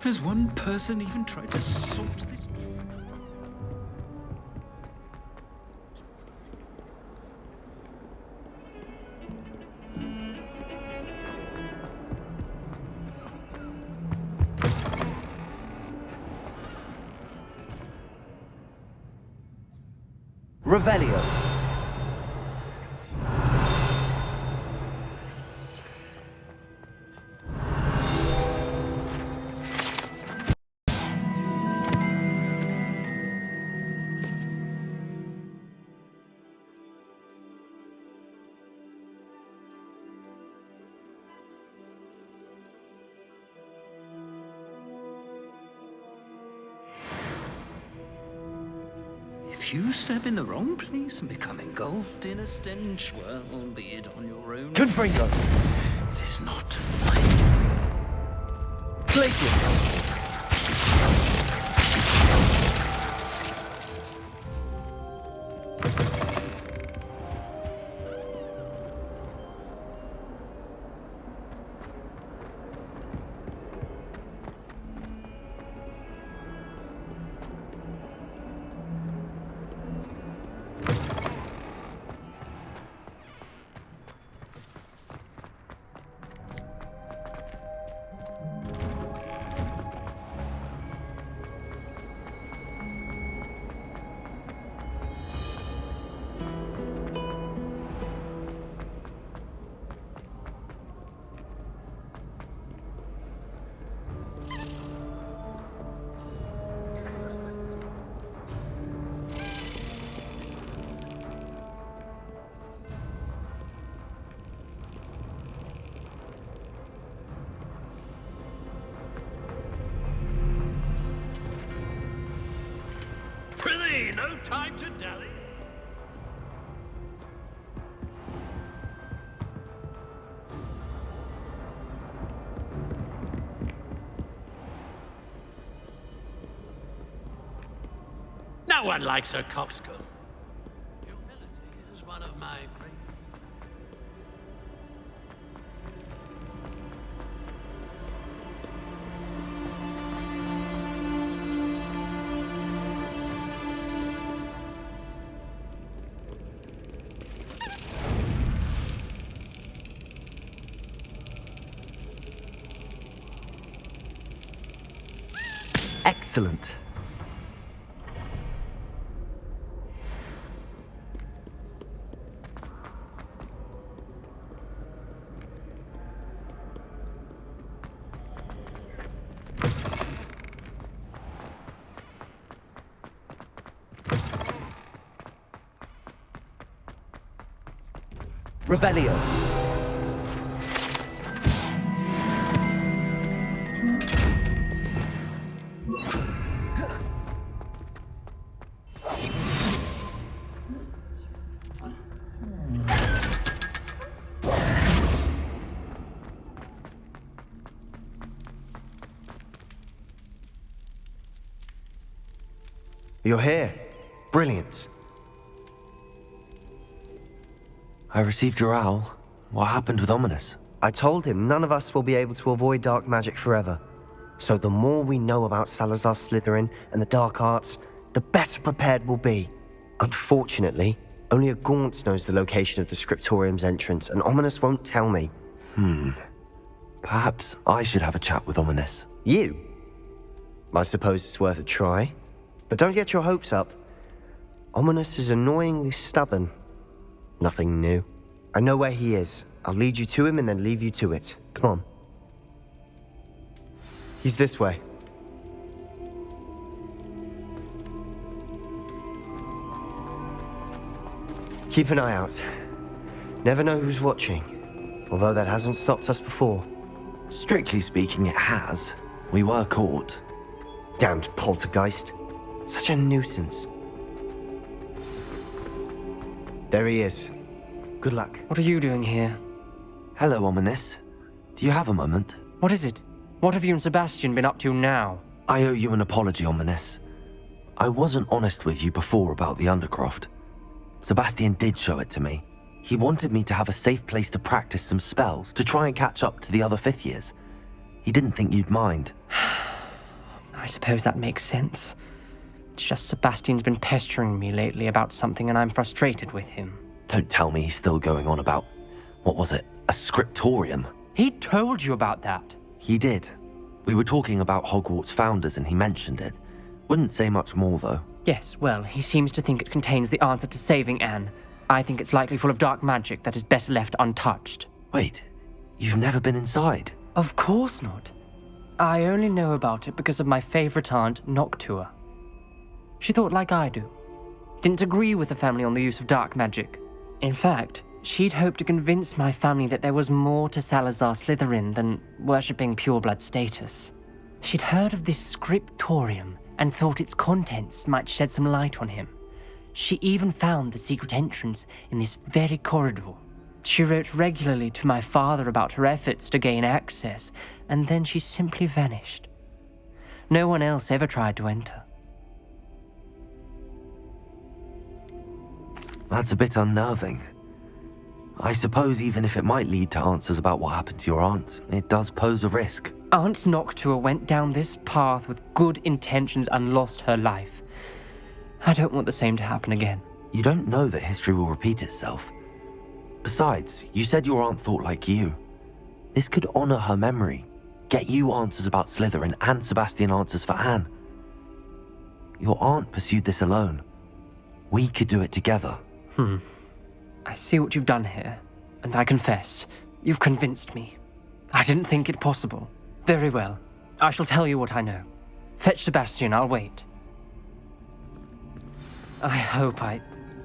Has one person even tried to sort this? Revelio. If you step in the wrong place and become engulfed in a stench, well, be it on your own. Confringo. It is not my doing. Glacius. Prithee, no time to dally. No one likes a coxcomb. Humility is one of my great... Excellent. Revelio. You're here. Brilliant. I received your owl. What happened with Ominous? I told him none of us will be able to avoid dark magic forever. So the more we know about Salazar Slytherin and the dark arts, the better prepared we'll be. Unfortunately, only a Gaunt knows the location of the Scriptorium's entrance, and Ominous won't tell me. Perhaps I should have a chat with Ominous. You? I suppose it's worth a try. But don't get your hopes up. Ominous is annoyingly stubborn. Nothing new. I know where he is. I'll lead you to him and then leave you to it. Come on. He's this way. Keep an eye out. Never know who's watching. Although that hasn't stopped us before. Strictly speaking, it has. We were caught. Damned poltergeist. Such a nuisance. There he is. Good luck. What are you doing here? Hello, Ominous. Do you have a moment? What is it? What have you and Sebastian been up to now? I owe you an apology, Ominous. I wasn't honest with you before about the Undercroft. Sebastian did show it to me. He wanted me to have a safe place to practice some spells to try and catch up to the other 5th years. He didn't think you'd mind. I suppose that makes sense. It's just Sebastian's been pestering me lately about something and I'm frustrated with him. Don't tell me he's still going on about, what was it, a scriptorium? He told you about that. He did. We were talking about Hogwarts founders and he mentioned it. Wouldn't say much more though. Yes, well, he seems to think it contains the answer to saving Anne. I think it's likely full of dark magic that is better left untouched. Wait, you've never been inside? Of course not. I only know about it because of my favorite aunt, Noctua. She thought like I do. Didn't agree with the family on the use of dark magic. In fact, she'd hoped to convince my family that there was more to Salazar Slytherin than worshipping pureblood status. She'd heard of this scriptorium and thought its contents might shed some light on him. She even found the secret entrance in this very corridor. She wrote regularly to my father about her efforts to gain access, and then she simply vanished. No one else ever tried to enter. That's a bit unnerving. I suppose even if it might lead to answers about what happened to your aunt, it does pose a risk. Aunt Noctua went down this path with good intentions and lost her life. I don't want the same to happen again. You don't know that history will repeat itself. Besides, you said your aunt thought like you. This could honor her memory, get you answers about Slytherin and Sebastian answers for Anne. Your aunt pursued this alone. We could do it together. I see what you've done here, and I confess, you've convinced me. I didn't think it possible. Very well. I shall tell you what I know. Fetch Sebastian, I'll wait. I hope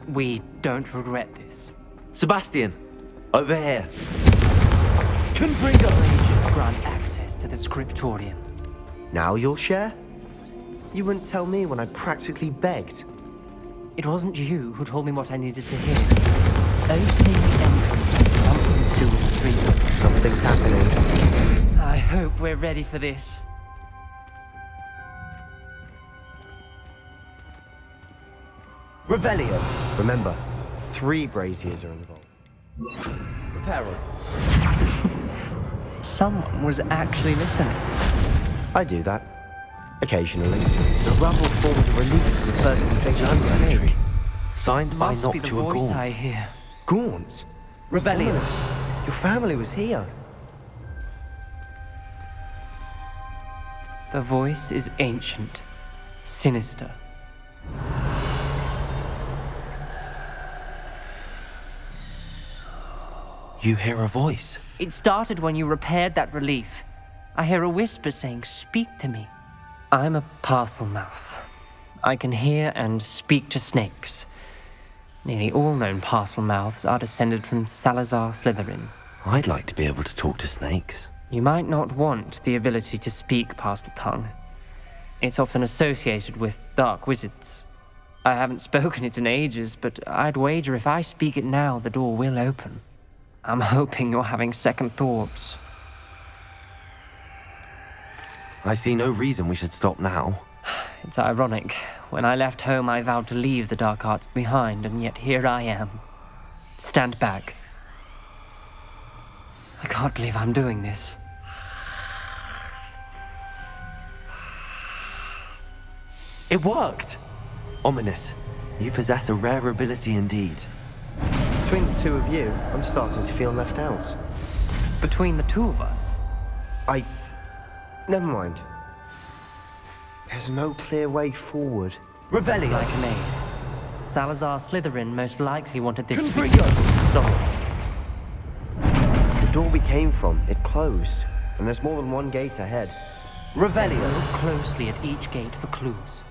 we don't regret this. Sebastian, over here. Confringo Ages grant access to the scriptorium. Now you'll share? You wouldn't tell me when I practically begged. It wasn't you who told me what I needed to hear. Opening the entrance has something to do with the dream. Something's happening. I hope we're ready for this. Revelio. Remember, 3 braziers are involved. Reparo. Someone was actually listening. I do that. Occasionally. The rubble formed a relief from the first invasion of the snake. Signed by Must be the Noctua voice Gaunt. I hear. Gaunt? Revelio. Your family was here. The voice is ancient, sinister. You hear a voice. It started when you repaired that relief. I hear a whisper saying, "Speak to me." I'm a parcel mouth. I can hear and speak to snakes. Nearly all known parcel mouths are descended from Salazar Slytherin. I'd like to be able to talk to snakes. You might not want the ability to speak parcel tongue. It's often associated with dark wizards. I haven't spoken it in ages, but I'd wager if I speak it now, the door will open. I'm hoping you're having second thoughts. I see no reason we should stop now. It's ironic. When I left home, I vowed to leave the dark arts behind, and yet here I am. Stand back. I can't believe I'm doing this. It worked! Ominous. You possess a rare ability indeed. Between the 2 of you, I'm starting to feel left out. Between the 2 of us? Never mind. There's no clear way forward. Revelio. Like a maze. Salazar Slytherin most likely wanted this to be Confringo. solved. The door we came from, it closed. And there's more than one gate ahead. Revelio. Look closely at each gate for clues.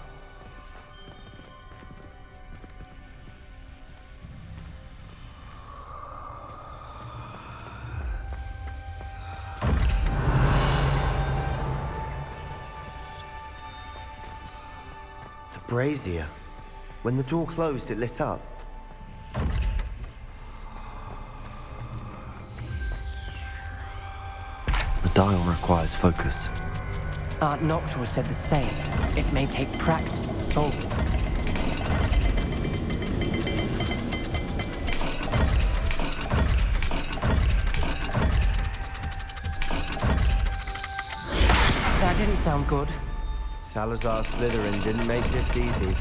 The brazier. When the door closed, it lit up. The dial requires focus. Aunt Noctua said the same. It may take practice to solve it. That didn't sound good. Salazar Slytherin didn't make this easy.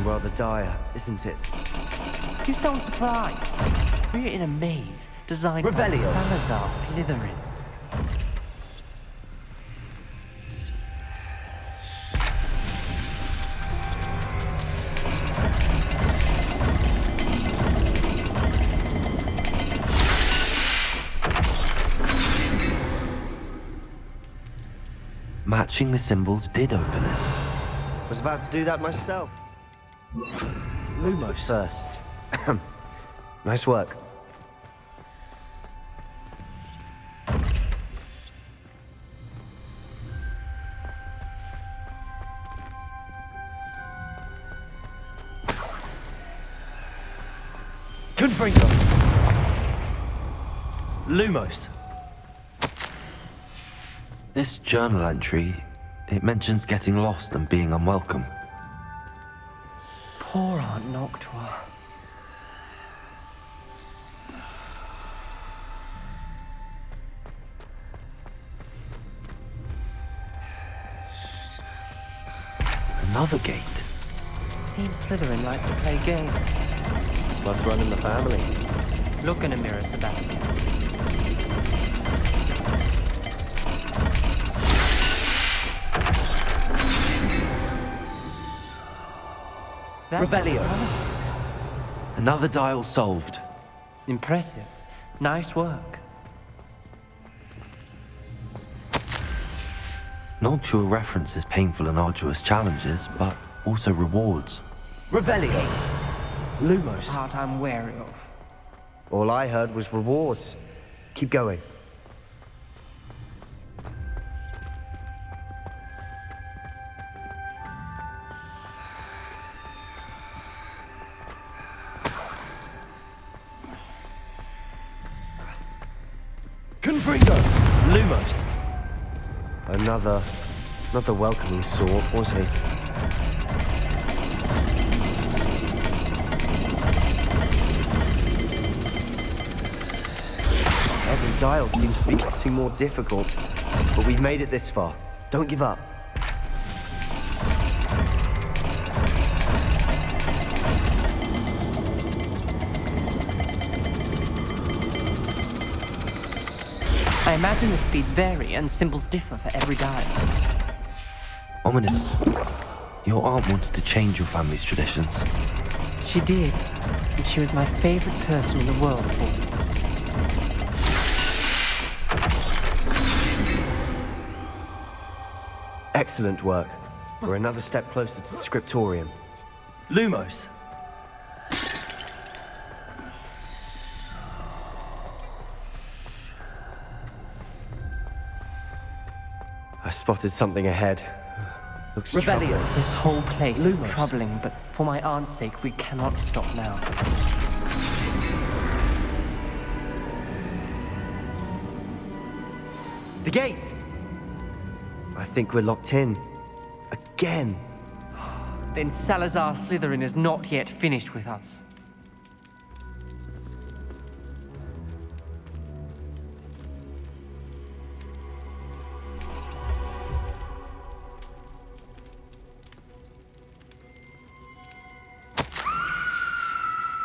Rather dire, isn't it? You sound surprised. We're in a maze designed Revelio. by Salazar Slytherin. Matching the symbols did open it. Was about to do that myself. Lumos first. Nice work. Confringo. Lumos. This journal entry, it mentions getting lost and being unwelcome. Poor Aunt Noctua. Another gate. Seems Slytherin like to play games. Must run in the family. Look in a mirror, Sebastian. Revelio. Another dial solved. Impressive. Nice work. Noctua references painful and arduous challenges, but also rewards. Revelio. Lumos. Part I'm wary of. All I heard was rewards. Keep going. Confringo. Lumos. Not the welcoming sort, was he? Every dial seems to be getting more difficult, but we've made it this far. Don't give up. I imagine the speeds vary and symbols differ for every dial. Ominous. Your aunt wanted to change your family's traditions. She did, and she was my favorite person in the world for it. Excellent work. We're another step closer to the scriptorium. Lumos. I spotted something ahead. Looks troubling. Revelio. This whole place is Lumos. troubling, but for my aunt's sake, we cannot stop now. The gate! I think we're locked in. Again. Then Salazar Slytherin is not yet finished with us.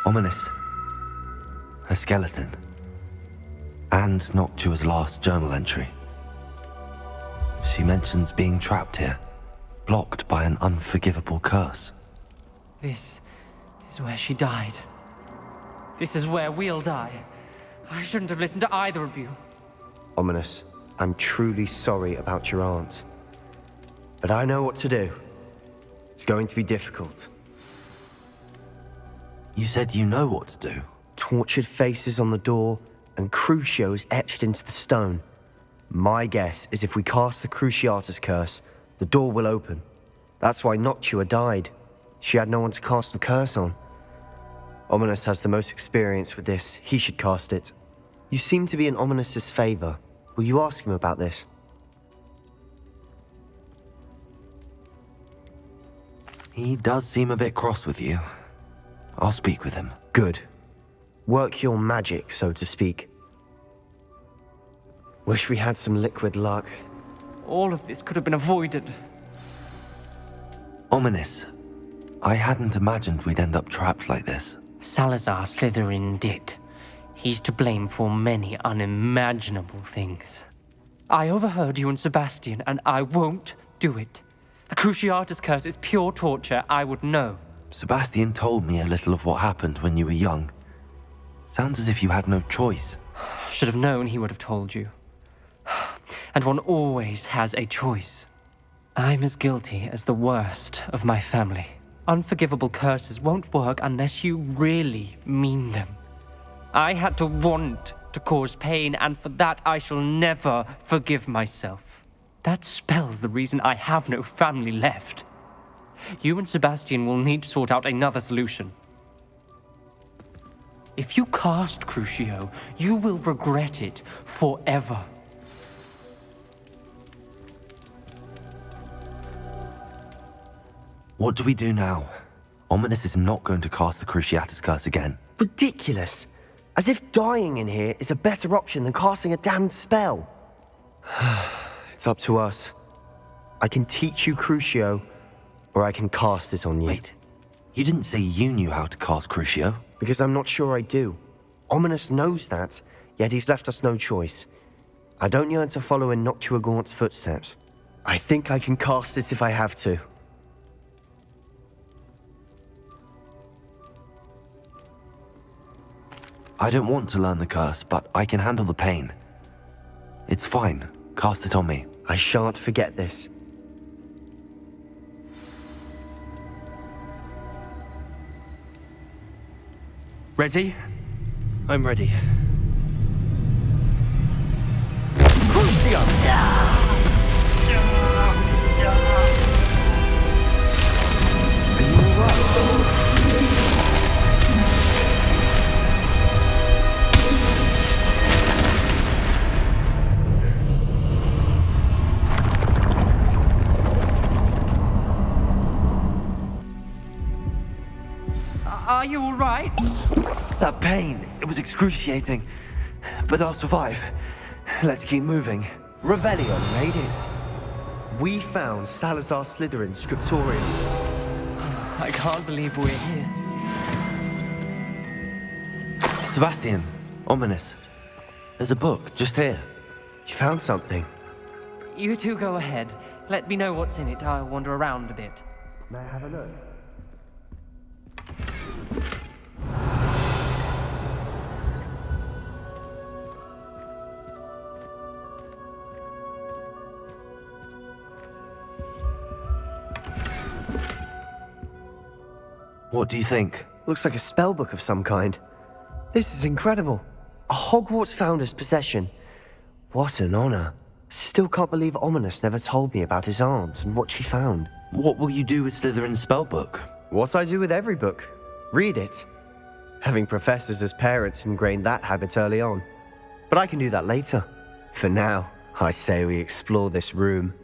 Ominous. Her skeleton. And Noctua's last journal entry. She mentions being trapped here, blocked by an unforgivable curse. This is where she died. This is where we'll die. I shouldn't have listened to either of you. Ominous, I'm truly sorry about your aunt. But I know what to do. It's going to be difficult. You said you know what to do. Tortured faces on the door and crucios etched into the stone. My guess is if we cast the Cruciatus curse, the door will open. That's why Noctua died. She had no one to cast the curse on. Ominous has the most experience with this. He should cast it. You seem to be in Ominous's favor. Will you ask him about this? He does seem a bit cross with you. I'll speak with him. Good. Work your magic, so to speak. Wish we had some liquid luck. All of this could have been avoided. Ominous. I hadn't imagined we'd end up trapped like this. Salazar Slytherin did. He's to blame for many unimaginable things. I overheard you and Sebastian, and I won't do it. The Cruciatus curse is pure torture, I would know. Sebastian told me a little of what happened when you were young. Sounds as if you had no choice. Should have known he would have told you. And one always has a choice. I'm as guilty as the worst of my family. Unforgivable curses won't work unless you really mean them. I had to want to cause pain, and for that I shall never forgive myself. That spells the reason I have no family left. You and Sebastian will need to sort out another solution. If you cast Crucio, you will regret it forever. What do we do now? Ominous is not going to cast the Cruciatus curse again. Ridiculous! As if dying in here is a better option than casting a damned spell. It's up to us. I can teach you Crucio, or I can cast it on you. Wait, you didn't say you knew how to cast Crucio? Because I'm not sure I do. Ominous knows that, yet he's left us no choice. I don't yearn to follow in Noctua Gaunt's footsteps. I think I can cast it if I have to. I don't want to learn the curse, but I can handle the pain. It's fine. Cast it on me. I shan't forget this. Ready? I'm ready. Are you all right? That pain, it was excruciating. But I'll survive. Let's keep moving. Revelio made it. We found Salazar Slytherin's scriptorium. I can't believe we're here. Sebastian, Ominous. There's a book just here. You found something? You two go ahead. Let me know what's in it. I'll wander around a bit. May I have a look? What do you think? Looks like a spellbook of some kind. This is incredible. A Hogwarts founder's possession. What an honor. Still can't believe Ominous never told me about his aunt and what she found. What will you do with Slytherin's spellbook? What I do with every book. Read it. Having professors as parents ingrained that habit early on. But I can do that later. For now, I say we explore this room.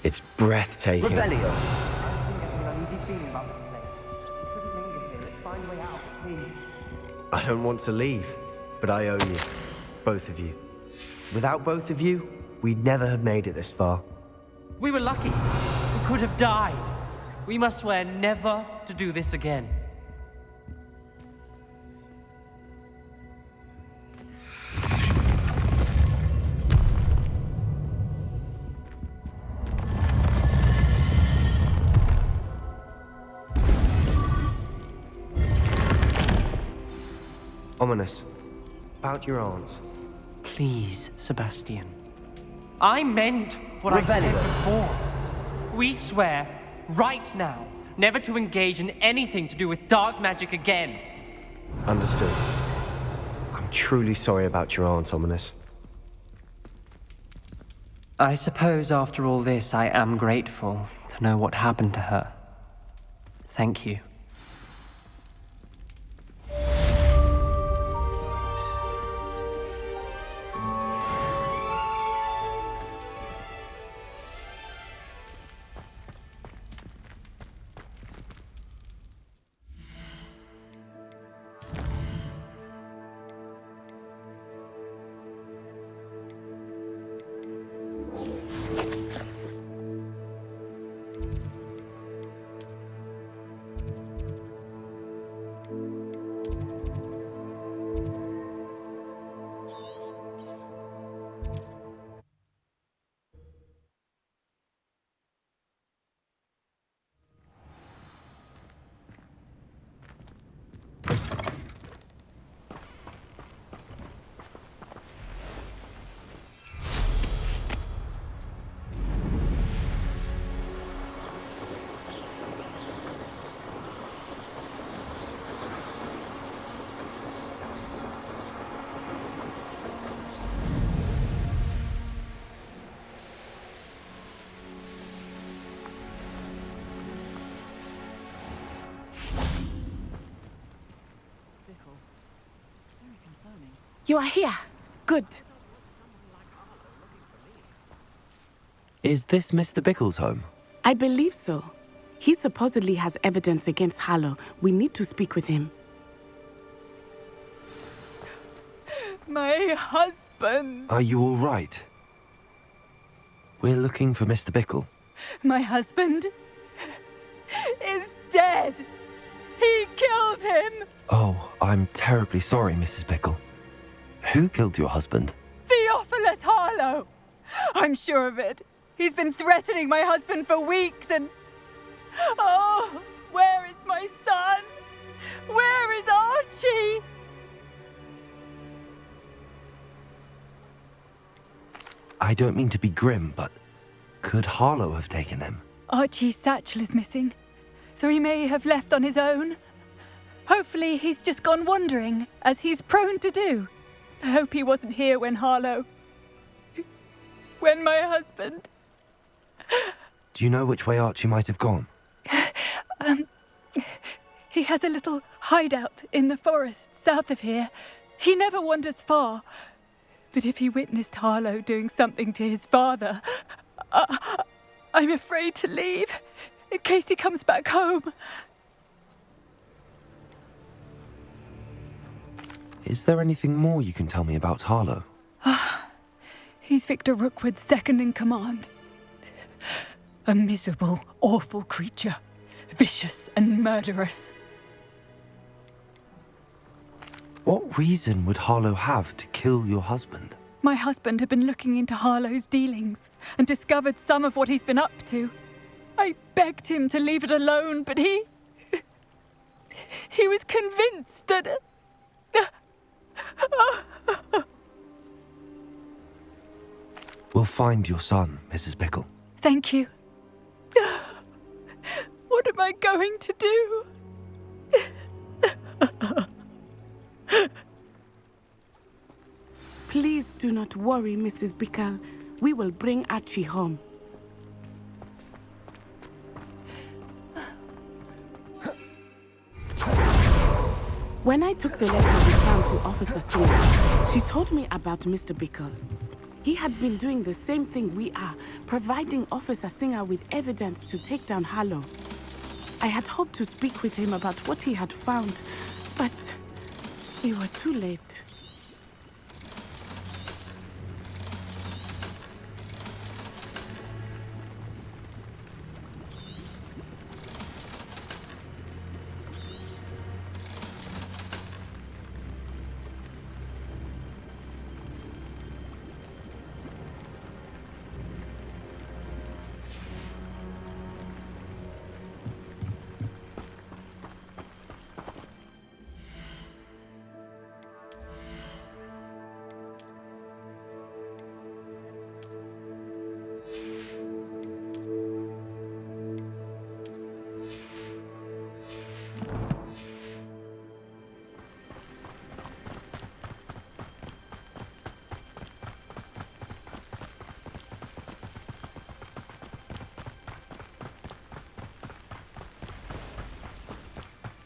It's breathtaking. Revelio. I don't want to leave, but I owe you. Both of you. Without both of you, we'd never have made it this far. We were lucky. We could have died. We must swear never to do this again. Ominous. About your aunt. Please, Sebastian. I meant what I said before. We swear, right now, never to engage in anything to do with dark magic again. Understood. I'm truly sorry about your aunt, Ominous. I suppose after all this, I am grateful to know what happened to her. Thank you. You are here. Good. Is this Mr. Bickle's home? I believe so. He supposedly has evidence against Harlow. We need to speak with him. My husband. Are you all right? We're looking for Mr. Bickle. My husband is dead. He killed him. Oh, I'm terribly sorry, Mrs. Bickle. Who killed your husband? Theophilus Harlow. I'm sure of it. He's been threatening my husband for weeks and... Oh, where is my son? Where is Archie? I don't mean to be grim, but could Harlow have taken him? Archie's satchel is missing, so he may have left on his own. Hopefully he's just gone wandering, as he's prone to do. I hope he wasn't here when when my husband... Do you know which way Archie might have gone? He has a little hideout in the forest south of here. He never wanders far. But if he witnessed Harlow doing something to his father, I'm afraid to leave, in case he comes back home. Is there anything more you can tell me about Harlow? He's Victor Rookwood's second in command. A miserable, awful creature. Vicious and murderous. What reason would Harlow have to kill your husband? My husband had been looking into Harlow's dealings and discovered some of what he's been up to. I begged him to leave it alone, but he was convinced that... We'll find your son, Mrs. Bickle. Thank you. What am I going to do? Please do not worry, Mrs. Bickle. We will bring Archie home. When I took the letter we found to Officer Singer, she told me about Mr. Bickle. He had been doing the same thing we are, providing Officer Singer with evidence to take down Harlow. I had hoped to speak with him about what he had found, but we were too late.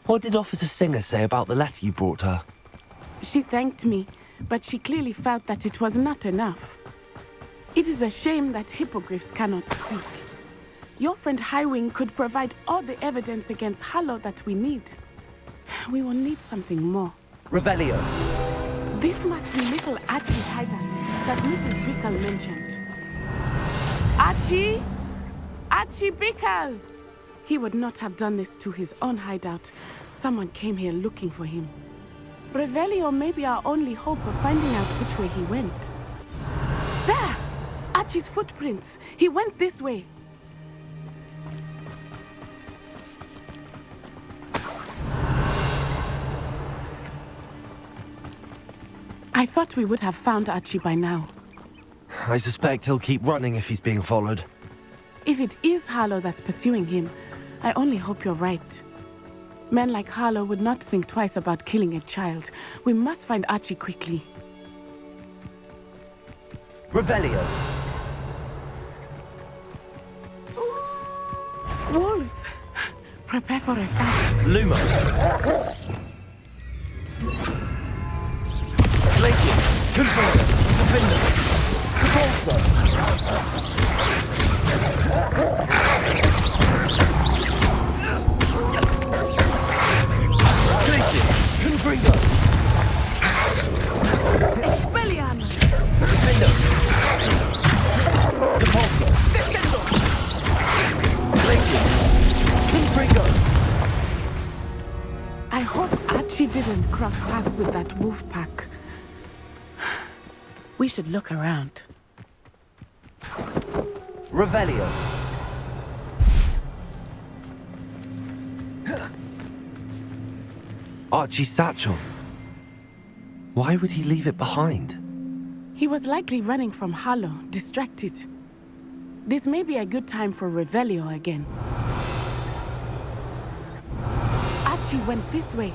What did Officer Singer say about the letter you brought her? She thanked me, but she clearly felt that it was not enough. It is a shame that hippogriffs cannot speak. Your friend Highwing could provide all the evidence against Harlow that we need. We will need something more. Revelio. This must be little Archie's hideout that Mrs. Bickle mentioned. Archie? Archibald! He would not have done this to his own hideout. Someone came here looking for him. Revelio may be our only hope of finding out which way he went. There! Archie's footprints. He went this way. I thought we would have found Archie by now. I suspect he'll keep running if he's being followed. If it is Harlow that's pursuing him, I only hope you're right. Men like Harlow would not think twice about killing a child. We must find Archie quickly. Revelio. Wolves! Prepare for a fight. Lumos. Glaciers. Confirm. Defenders. Capulso. Glaciers. Confringo. Expelliarmus. Defendo. Capulso. Defendo. Glaciers. Confringo. I hope Archie didn't cross paths with that wolf pack. We should look around. Revelio. Archie's satchel. Why would he leave it behind? He was likely running from Harlow, distracted. This may be a good time for Revelio again. Archie went this way.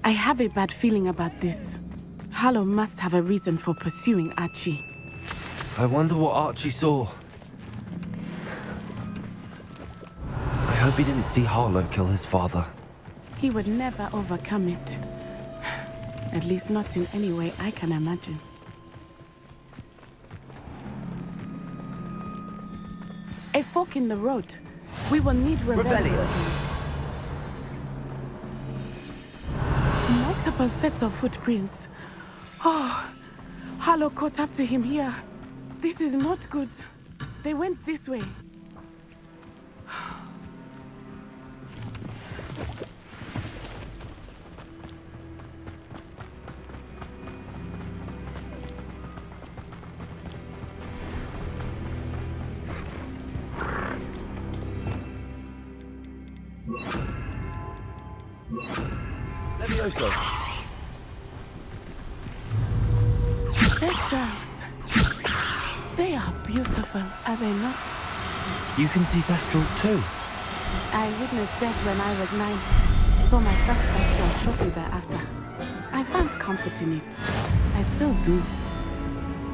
I have a bad feeling about this. Harlow must have a reason for pursuing Archie. I wonder what Archie saw. I hope he didn't see Harlow kill his father. He would never overcome it. At least not in any way I can imagine. A fork in the road. We will need Revelio. Multiple sets of footprints. Oh, Harlow caught up to him here. This is not good. They went this way. Levioso. Thestrals. They are beautiful, are they not? You can see Thestrals too. I witnessed death when I was 9. Saw my first Thestral shortly thereafter. I found comfort in it. I still do.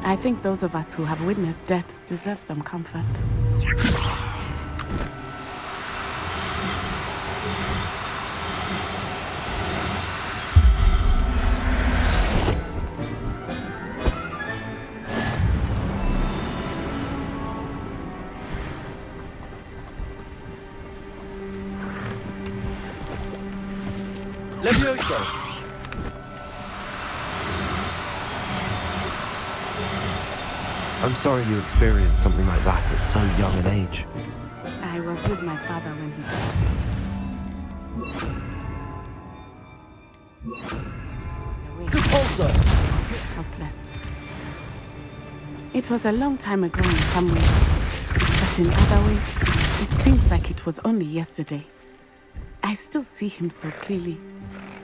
I think those of us who have witnessed death deserve some comfort. Levioso. I'm sorry you experienced something like that at so young an age. I was with my father when he died. Capulso. Helpless. It was a long time ago in some ways, but in other ways, it seems like it was only yesterday. I still see him so clearly.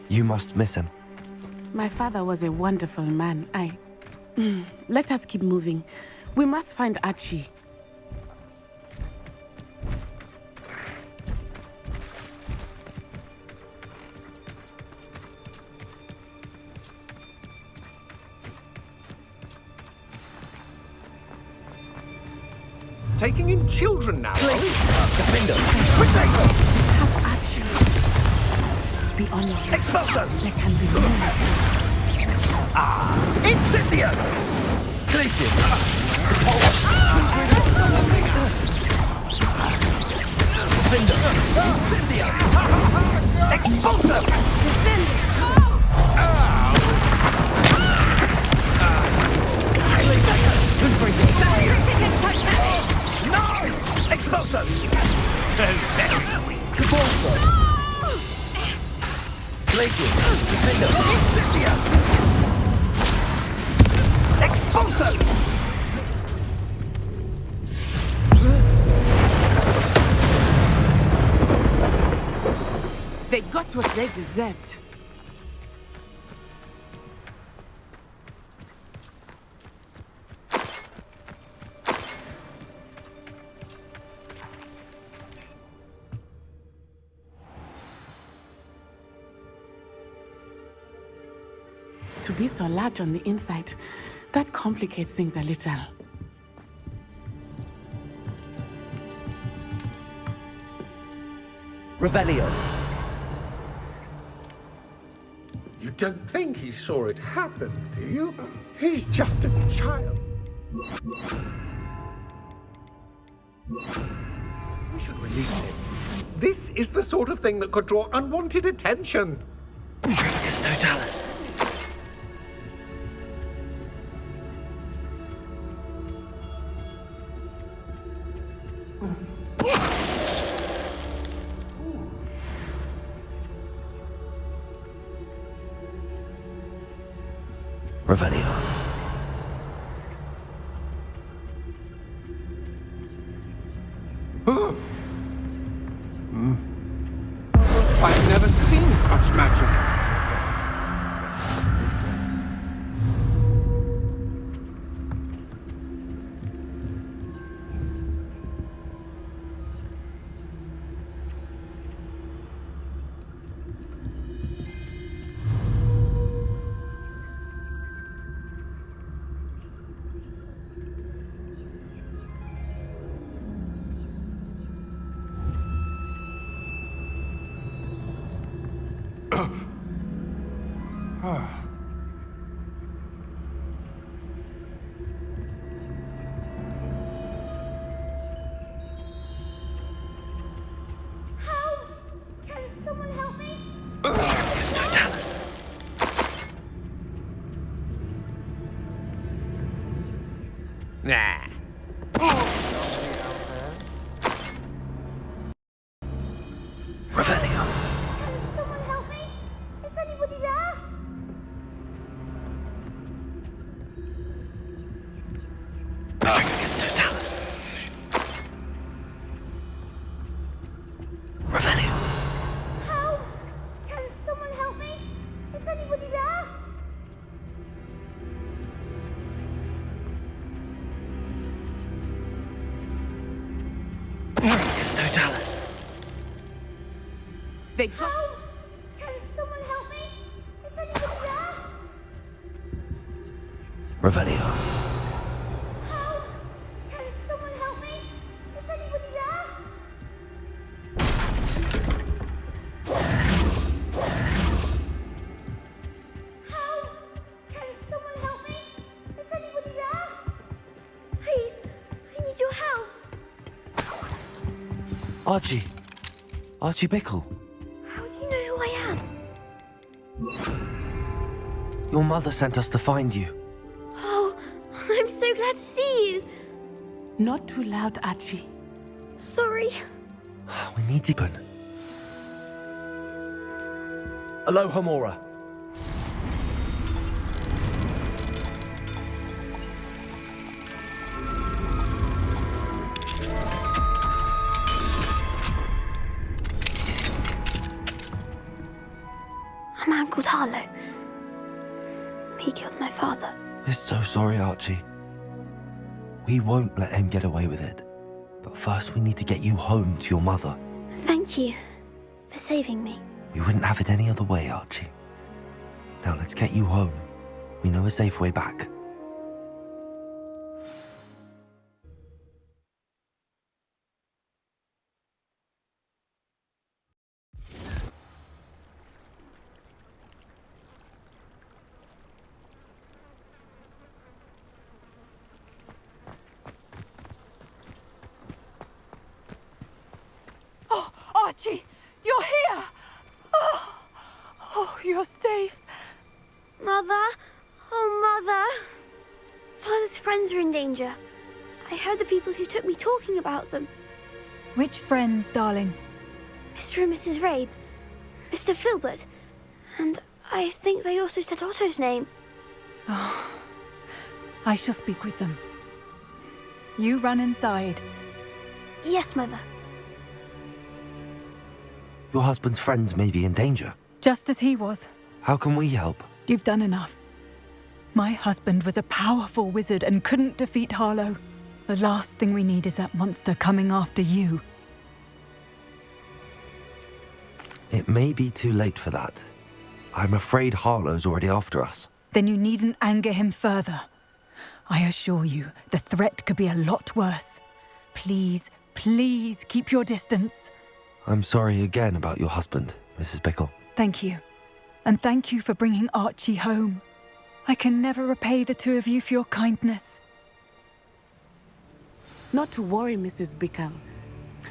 You must miss him. My father was a wonderful man. Let us keep moving. We must find Archie. Taking in children now. Defendo. Have Archie. Be honest. Expulso. There can be no mistake. Incendio. Glaciers. Defendo. Incendio. Expulso. Defend it. got what they deserved. To be so large on the inside, that complicates things a little. Revelio. You don't think he saw it happen, do you? He's just a child. We should release him. This is the sort of thing that could draw unwanted attention. Trifficus totalis. Revelio. I've never seen such magic. Nah. Revelio. Someone help me! Is anybody there? Trifficus totalis. Revelio. Help! Can someone help me? Is anybody there? Trifficus totalis. They got... Help! Can someone help me? Is anybody there? Revelio. Help! Can someone help me? Is anybody there? Help! Can someone help me? Is anybody there? Please, I need your help. Archie. Archie Bickle. How do you know who I am? Your mother sent us to find you. Oh, I'm so glad to see you. Not too loud, Archie. Sorry. We need you. Aloha Mora. A man called Harlow. He killed my father. We're so sorry, Archie. We won't let him get away with it. But first we need to get you home to your mother. Thank you for saving me. We wouldn't have it any other way, Archie. Now let's get you home. We know a safe way back. Archie, you're here! Oh, you're safe. Mother? Oh, Mother. Father's friends are in danger. I heard the people who took me talking about them. Which friends, darling? Mr. and Mrs. Rabe, Mr. Filbert, and I think they also said Otto's name. Oh, I shall speak with them. You run inside. Yes, Mother. Your husband's friends may be in danger. Just as he was. How can we help? You've done enough. My husband was a powerful wizard and couldn't defeat Harlow. The last thing we need is that monster coming after you. It may be too late for that. I'm afraid Harlow's already after us. Then you needn't anger him further. I assure you, the threat could be a lot worse. Please, please keep your distance. I'm sorry again about your husband, Mrs. Bickle. Thank you. And thank you for bringing Archie home. I can never repay the two of you for your kindness. Not to worry, Mrs. Bickle.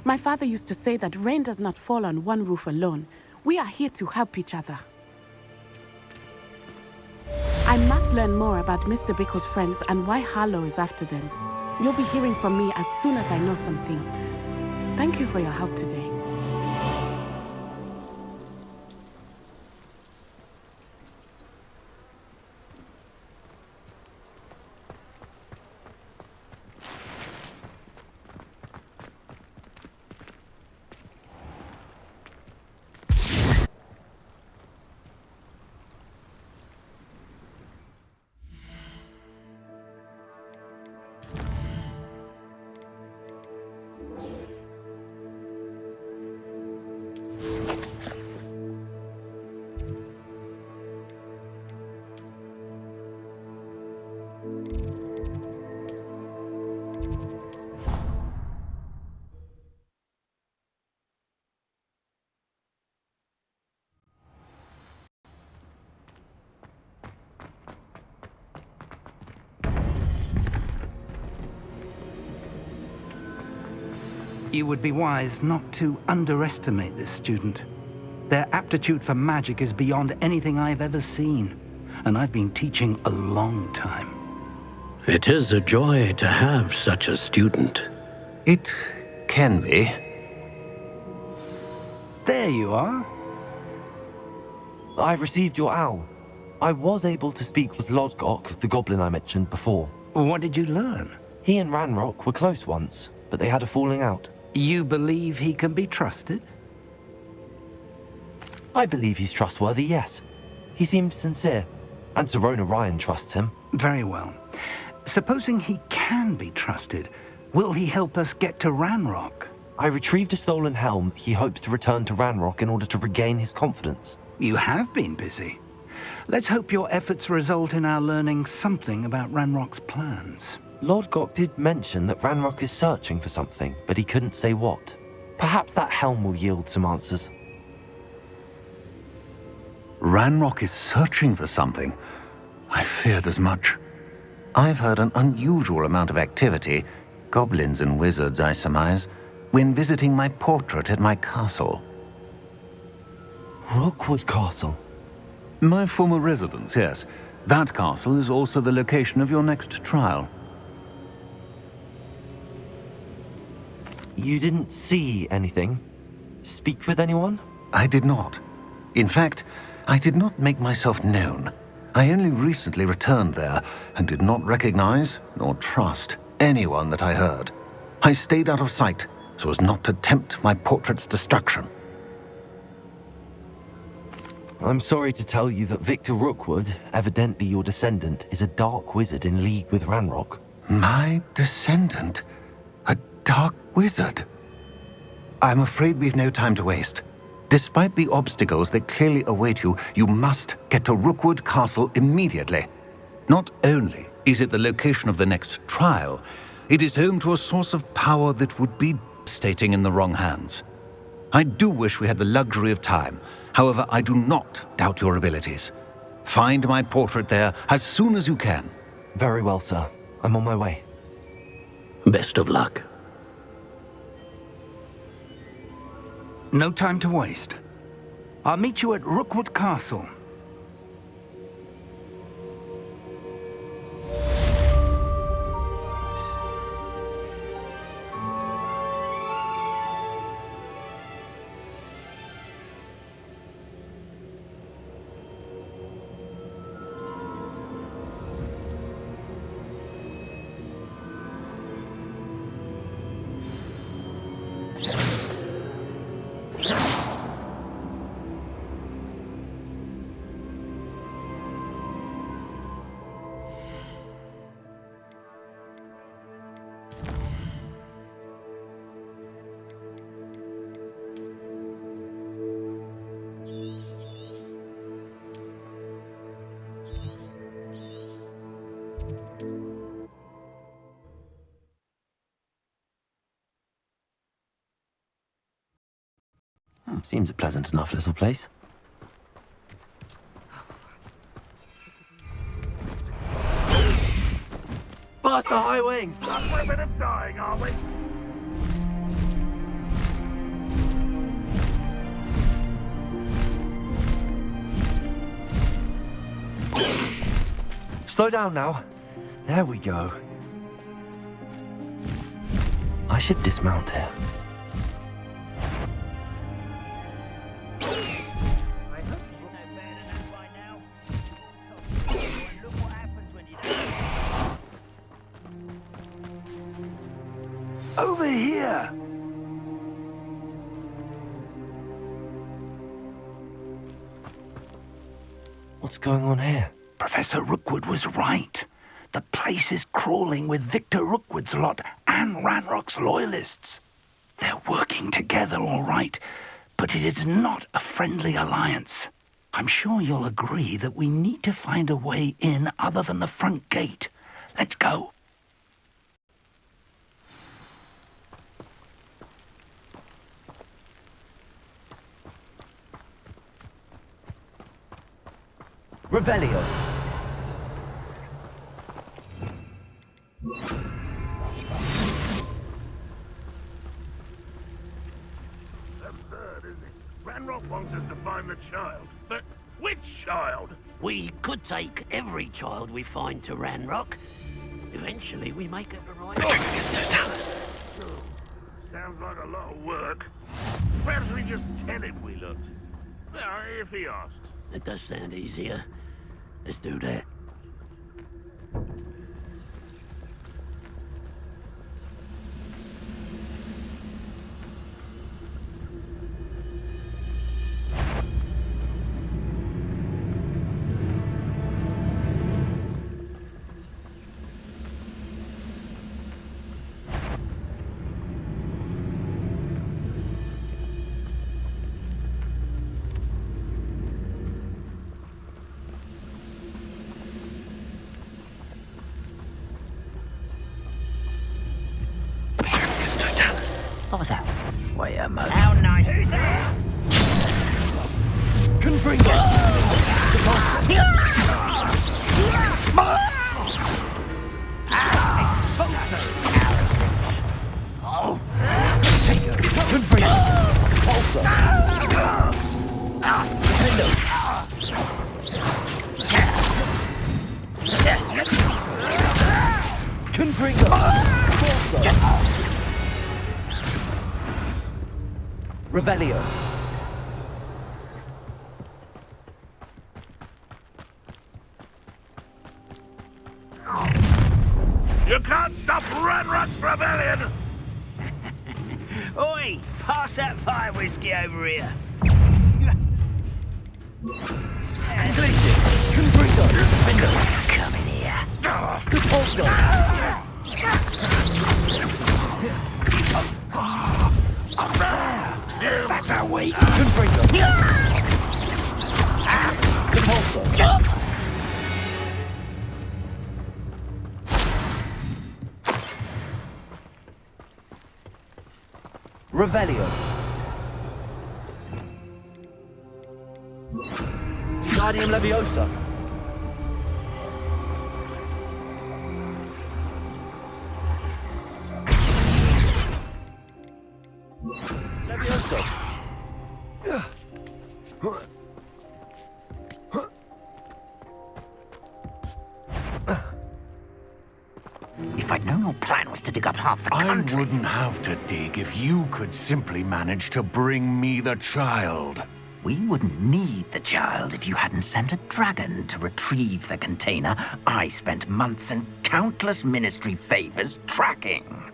My father used to say that rain does not fall on one roof alone. We are here to help each other. I must learn more about Mr. Bickle's friends and why Harlow is after them. You'll be hearing from me as soon as I know something. Thank you for your help today. You would be wise not to underestimate this student. Their aptitude for magic is beyond anything I've ever seen, and I've been teaching a long time. It is a joy to have such a student. It can be. There you are. I received your owl. I was able to speak with Lodgok, the goblin I mentioned before. What did you learn? He and Ranrock were close once, but they had a falling out. You believe he can be trusted? I believe he's trustworthy, yes. He seemed sincere, and Serona Ryan trusts him. Very well. Supposing he can be trusted, will he help us get to Ranrock? I retrieved a stolen helm. He hopes to return to Ranrock in order to regain his confidence. You have been busy. Let's hope your efforts result in our learning something about Ranrock's plans. Lodgok did mention that Ranrock is searching for something, but he couldn't say what. Perhaps that helm will yield some answers. Ranrock is searching for something. I feared as much. I've heard an unusual amount of activity, goblins and wizards, I surmise, when visiting my portrait at my castle. Rookwood Castle? My former residence, yes. That castle is also the location of your next trial. You didn't see anything? Speak with anyone? I did not. In fact, I did not make myself known. I only recently returned there and did not recognize nor trust anyone that I heard. I stayed out of sight so as not to tempt my portrait's destruction. I'm sorry to tell you that Victor Rookwood, evidently your descendant, is a dark wizard in league with Ranrock. My descendant? A dark wizard? I'm afraid we've no time to waste. Despite the obstacles that clearly await you, you must get to Rookwood Castle immediately. Not only is it the location of the next trial, it is home to a source of power that would be stating in the wrong hands. I do wish we had the luxury of time. However, I do not doubt your abilities. Find my portrait there as soon as you can. Very well, sir. I'm on my way. Best of luck. No time to waste. I'll meet you at Rookwood Castle. Seems a pleasant enough little place. Past the high wing! We're a bit of dying, are we? Slow down now. There we go. I should dismount here. Over here! What's going on here? Professor Rookwood was right. The place is crawling with Victor Rookwood's lot and Ranrock's loyalists. They're working together all right, but it is not a friendly alliance. I'm sure you'll agree that we need to find a way in other than the front gate. Let's go. Revelio. Absurd, isn't it? Ranrock wants us to find the child. But which child? We could take every child we find to Ranrock. Eventually, we make it the right... Petrificus totalis. Sounds like a lot of work. Perhaps we just tell him we looked. Well, if he asks. It does sound easier. Let's do that. What was that? Wait a moment. How nice is that? Confringo! Confringo! Pulsar! Defendo! Confringo! Pulsar! Revelio. You can't stop Ranrock's rebellion! Oi! Pass that fire whiskey over here. Iglesias. Confringo. Defender. Come in here. Repulsor. That's our way. Confringo. Repulsor. Revelio. Guardium Leviosa. Leviosa. If I'd known your plan was to dig up half the country... I wouldn't have to dig if you could simply manage to bring me the child. We wouldn't need the child if you hadn't sent a dragon to retrieve the container I spent months and countless ministry favors tracking.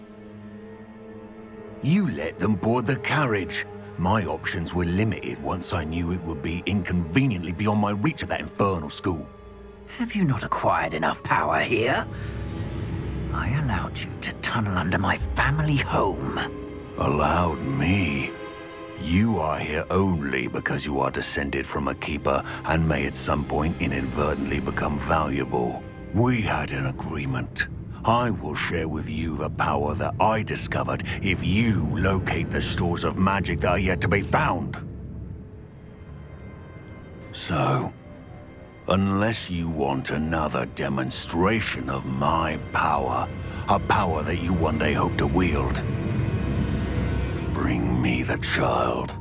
You let them board the carriage. My options were limited once I knew it would be inconveniently beyond my reach of that infernal school. Have you not acquired enough power here? I allowed you to tunnel under my family home. Allowed me? You are here only because you are descended from a keeper and may at some point inadvertently become valuable. We had an agreement. I will share with you the power that I discovered if you locate the stores of magic that are yet to be found. So, unless you want another demonstration of my power, a power that you one day hope to wield, bring me the child.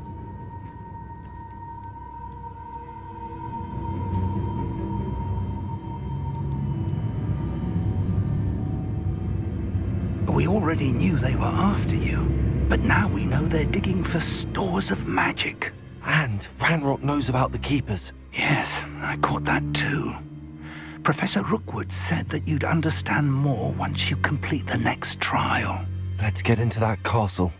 We already knew they were after you, but now we know they're digging for stores of magic. And Ranrock knows about the Keepers. Yes, I caught that too. Professor Rookwood said that you'd understand more once you complete the next trial. Let's get into that castle.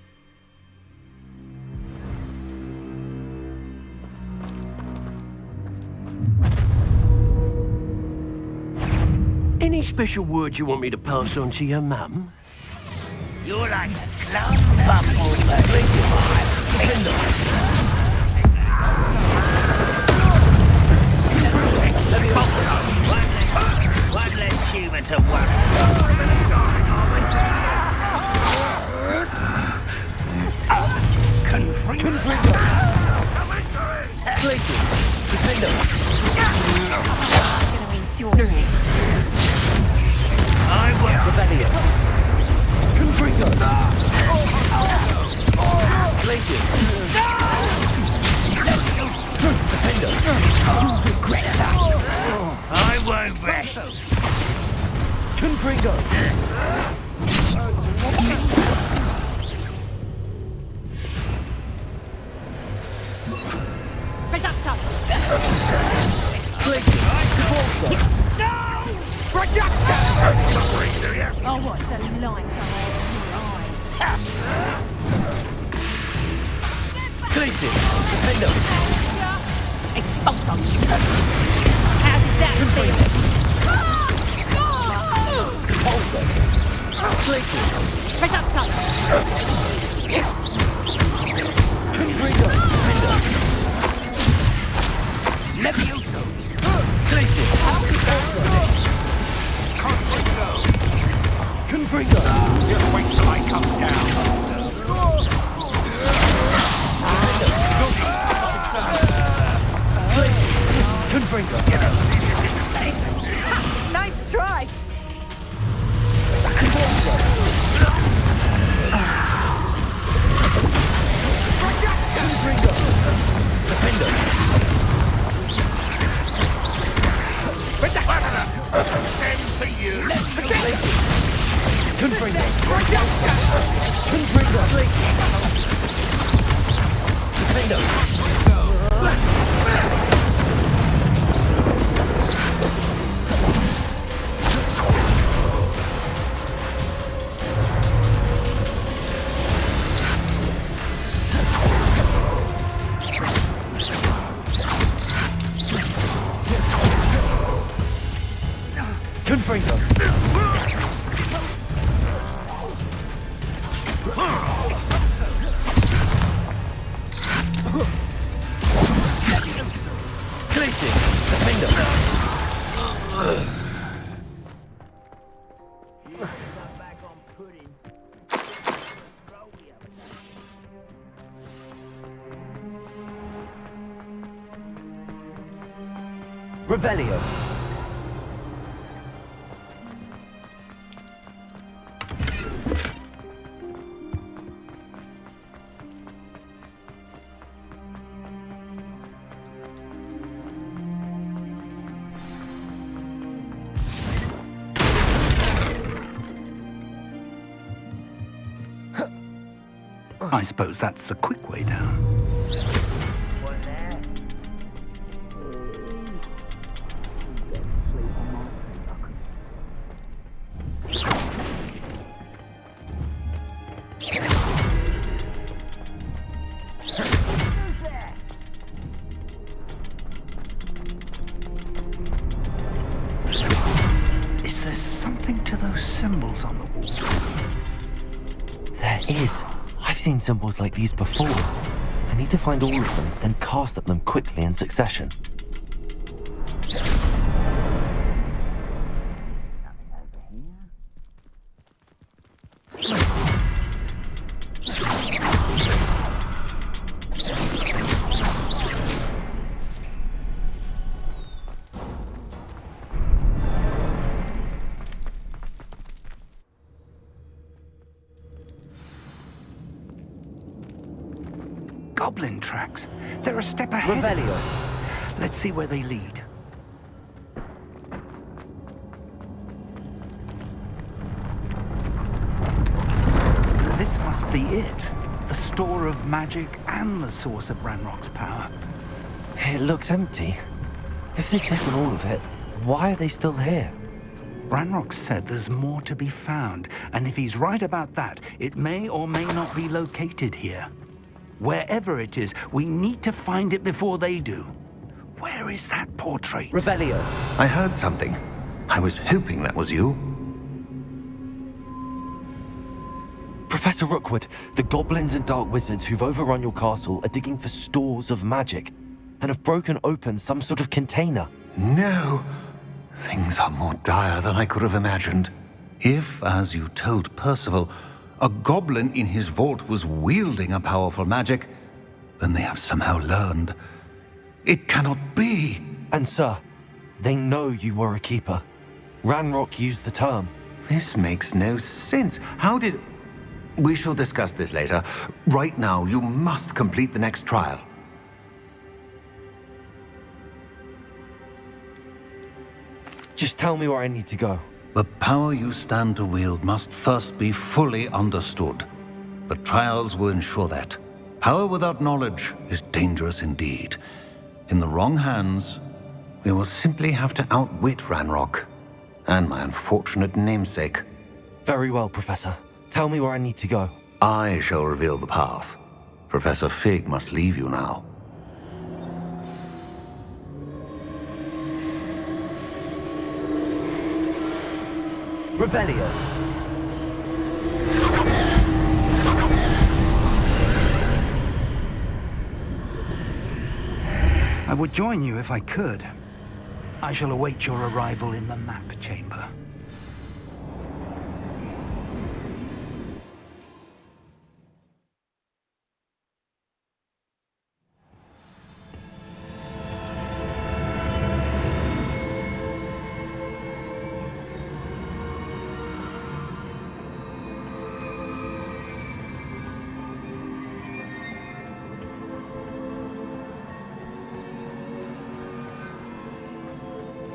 Any special words you want me to pass on to your mum? You're like a clown bubble. One less human to worry. Places. Defender. I want Rebellion. Confringo. Places. Defender. You'll regret that. I won't rest. Confringo. Places. Devolver. Projector! Oh, what's the light Places. Defender. Expulsum! How did that feel? Repulsor. Places. Projector! Confringo. Defender. Levioso! Places. Confringo. Just wait till I come down. Places. Confringo. Nice try. Confringo. Defender. Same for you. Places. Confringo. Confringo. Places. Defender. Confringo. Places. Defender. Revelio. I suppose that's the quick way down. Is there something to those symbols on the wall? There is. I've seen symbols like these before. I need to find all of them, then cast at them quickly in succession. goblin tracks. They're a step ahead of us. Let's see where they lead. This must be it. The store of magic and the source of Ranrock's power. It looks empty. If they've taken all of it, why are they still here? Ranrock said there's more to be found, and if he's right about that, it may or may not be located here. Wherever it is, we need to find it before they do. Where is that portrait? Revelio. I heard something. I was hoping that was you. Professor Rookwood, the goblins and dark wizards who've overrun your castle are digging for stores of magic and have broken open some sort of container. No! Things are more dire than I could have imagined. If, as you told Percival, a goblin in his vault was wielding a powerful magic, then they have somehow learned. It cannot be! And sir, they know you were a keeper. Ranrock used the term. This makes no sense. How did... We shall discuss this later. Right now, you must complete the next trial. Just tell me where I need to go. The power you stand to wield must first be fully understood. The trials will ensure that. Power without knowledge is dangerous indeed. In the wrong hands, we will simply have to outwit Ranrock and my unfortunate namesake. Very well, Professor. Tell me where I need to go. I shall reveal the path. Professor Fig must leave you now. Revelio. I would join you if I could. I shall await your arrival in the map chamber.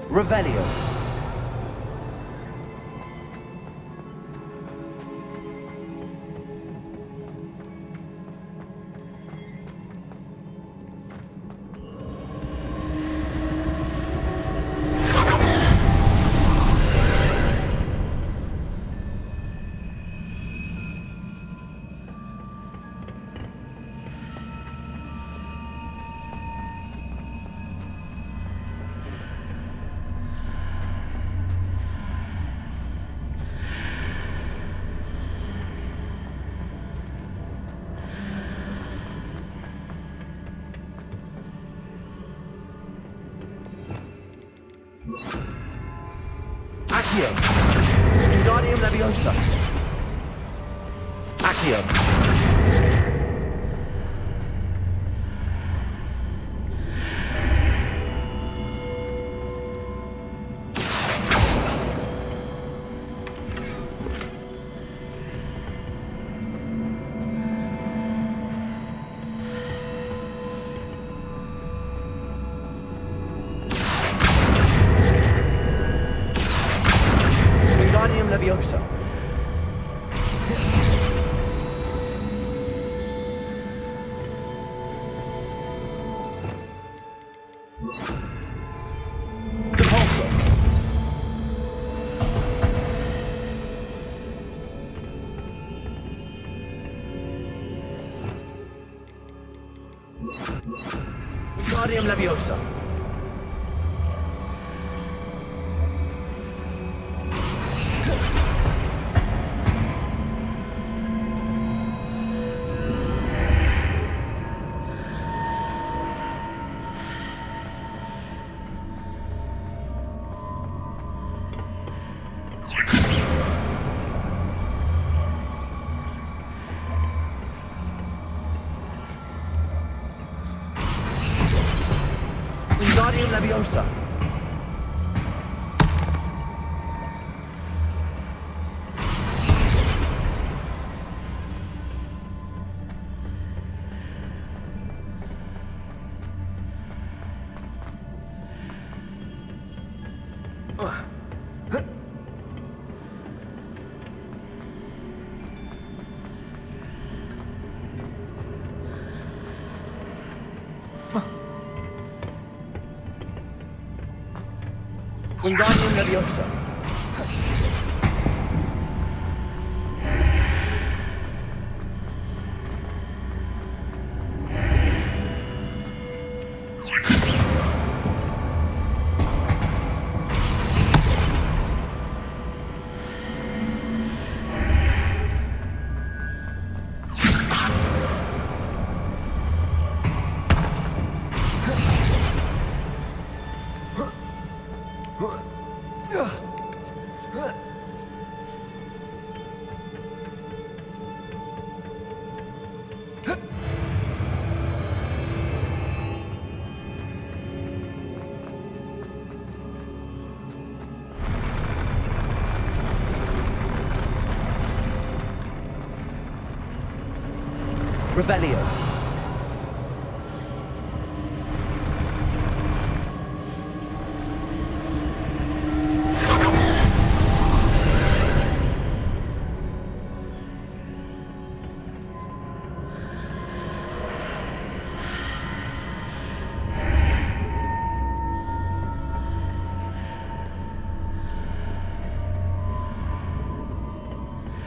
Revelio. Accio. Wingardium Leviosa. Accio. Wingardium Leviosa. Depulso. Wingardium Leviosa. Wingardium Leviosa. Wingardium Leviosa. Revelio.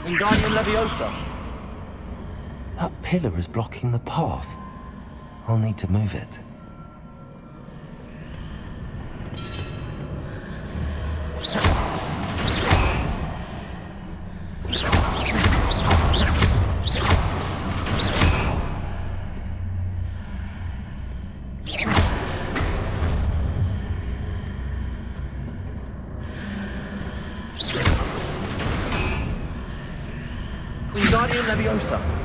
Wingardium Leviosa. That pillar is blocking the path. I'll need to move it. Wingardium Leviosa.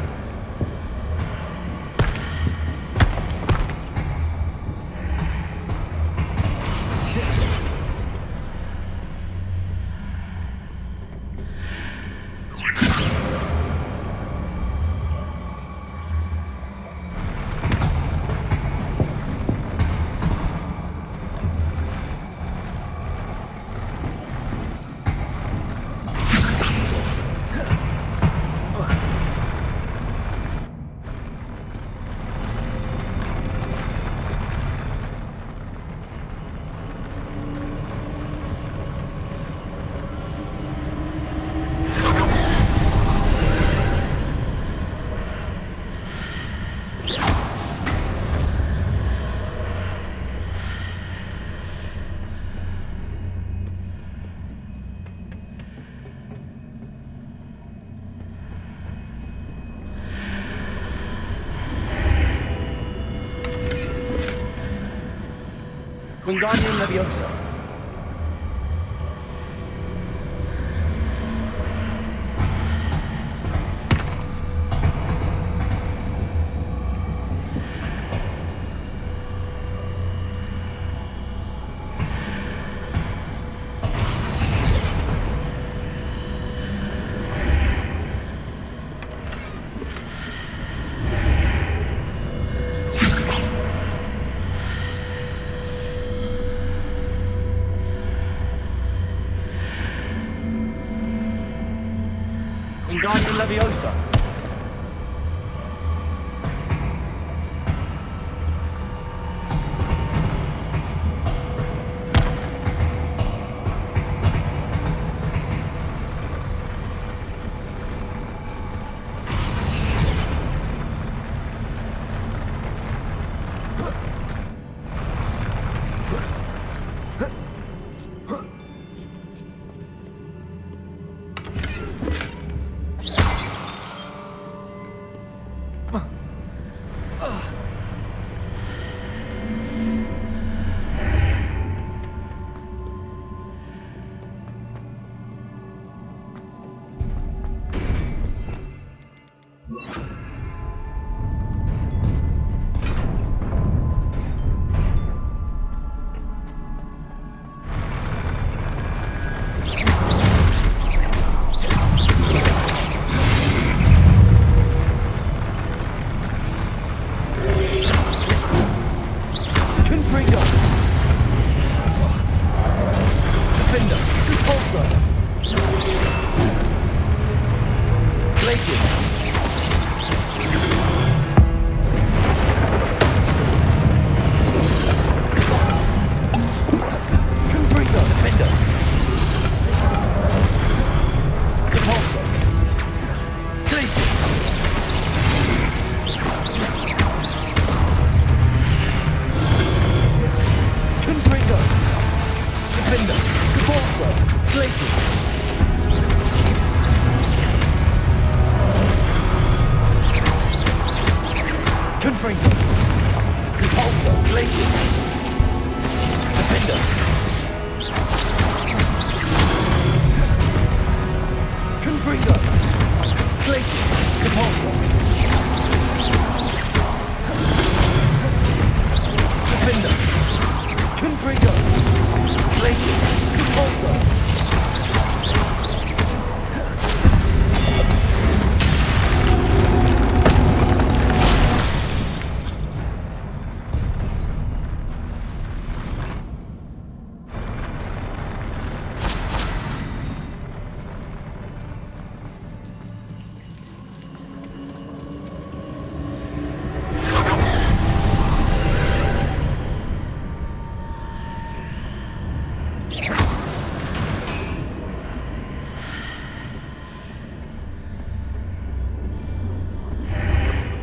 Wingardium Leviosa. Wingardium Leviosa. Defender. Confringo. Repulsor. Glacius. Defender. Confringo. Glacius. Repulsor. Defender. Confringo. Glacius. Repulsor.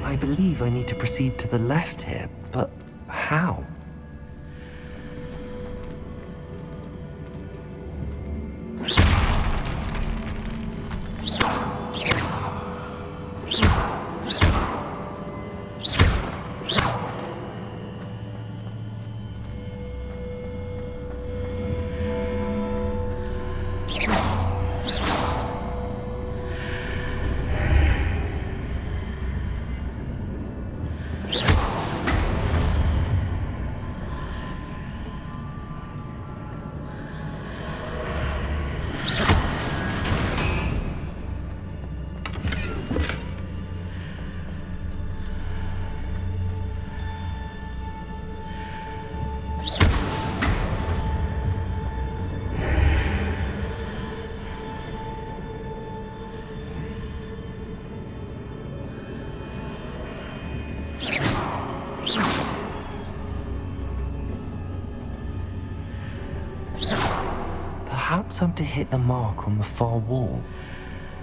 I believe I need to proceed to the left here, but how? Perhaps I'm to hit the mark on the far wall.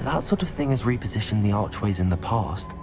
That sort of thing has repositioned the archways in the past.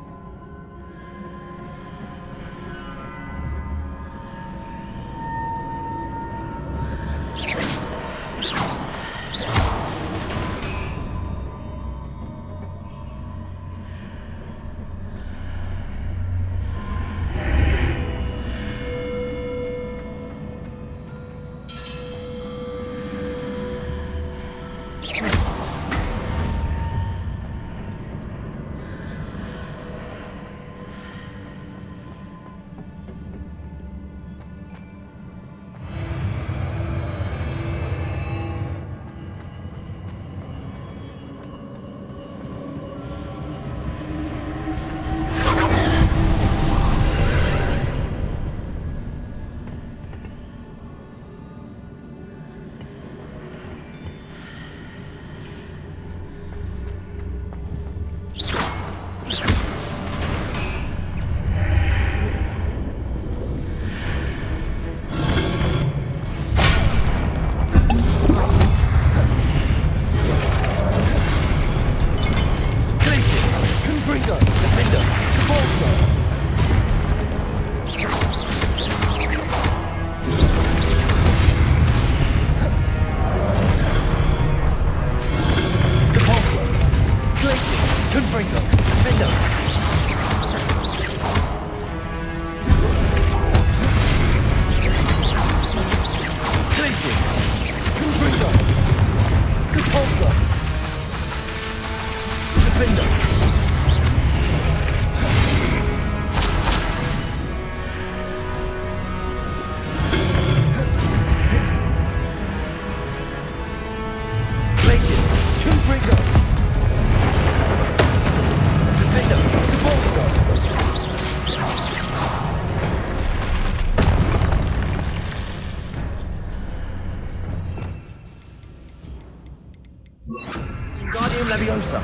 Leviosa.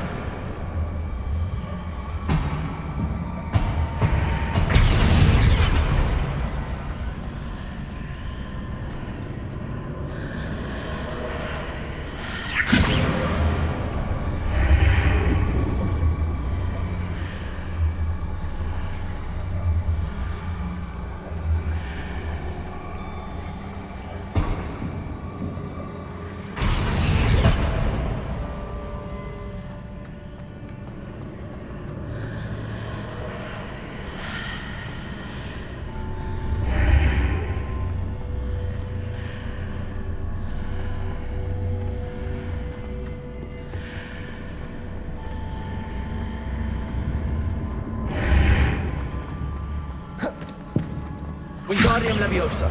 Wingardium Leviosa.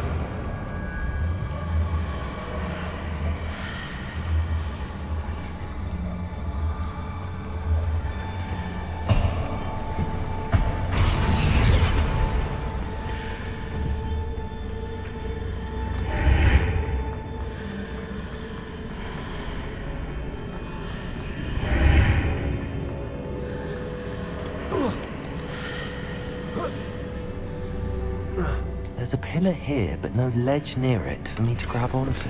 There's a pillar here, but no ledge near it for me to grab onto.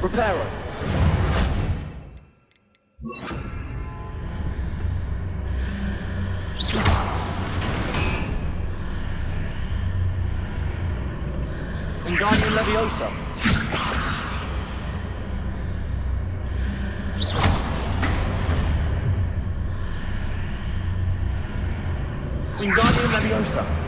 Reparo. Wingardium Leviosa. Wingardium Leviosa.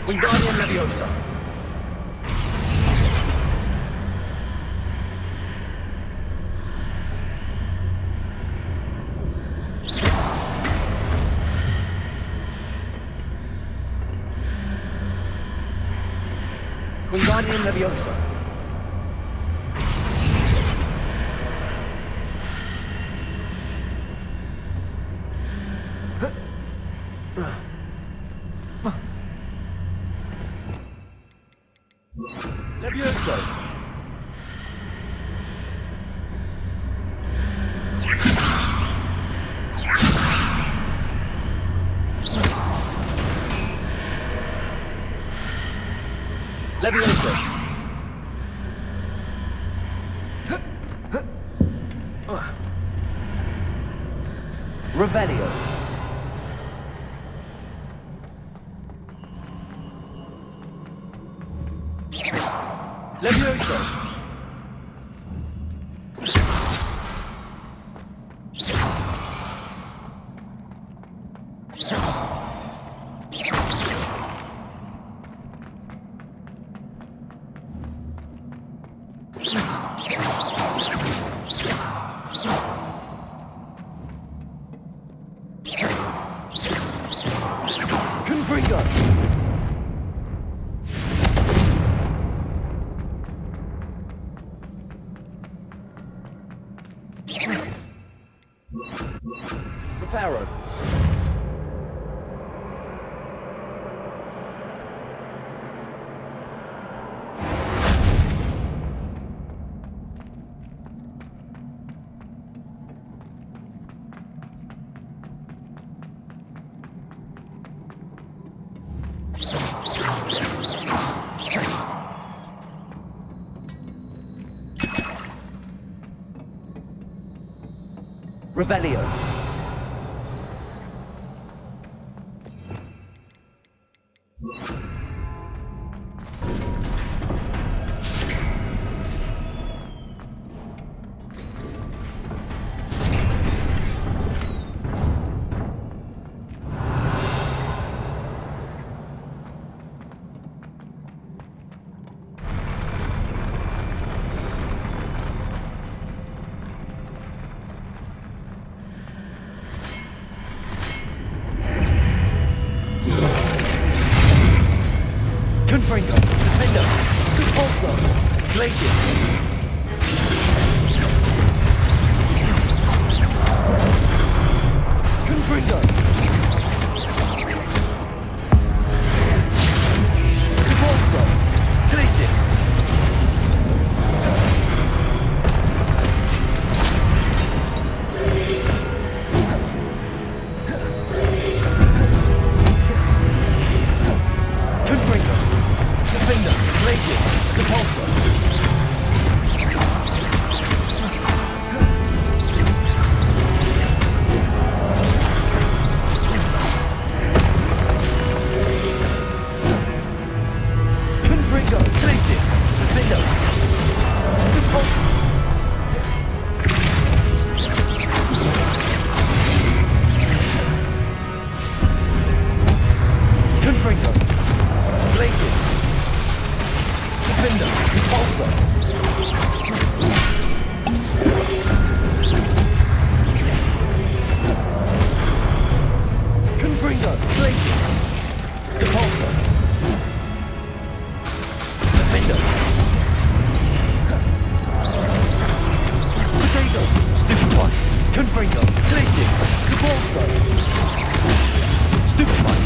Wingardium Leviosa. Wingardium Leviosa. Levioso. Levioso. Revelio. Levioso. Confringo. Reparo. Revelio. Confringo. Defender. Repulsor. Glacius. Confringo. Repulsor. Glacius. Confringo. Defender. Glacius. Repulsor. Confringo. Glacius. Defender. Repulsor. Confringo. Glacius. Defender. Repulsor. Confringo. Glacius. Repulsor. Defender. Potato. Stupid one. Confringo. Glacius. Repulsor. Stupid one.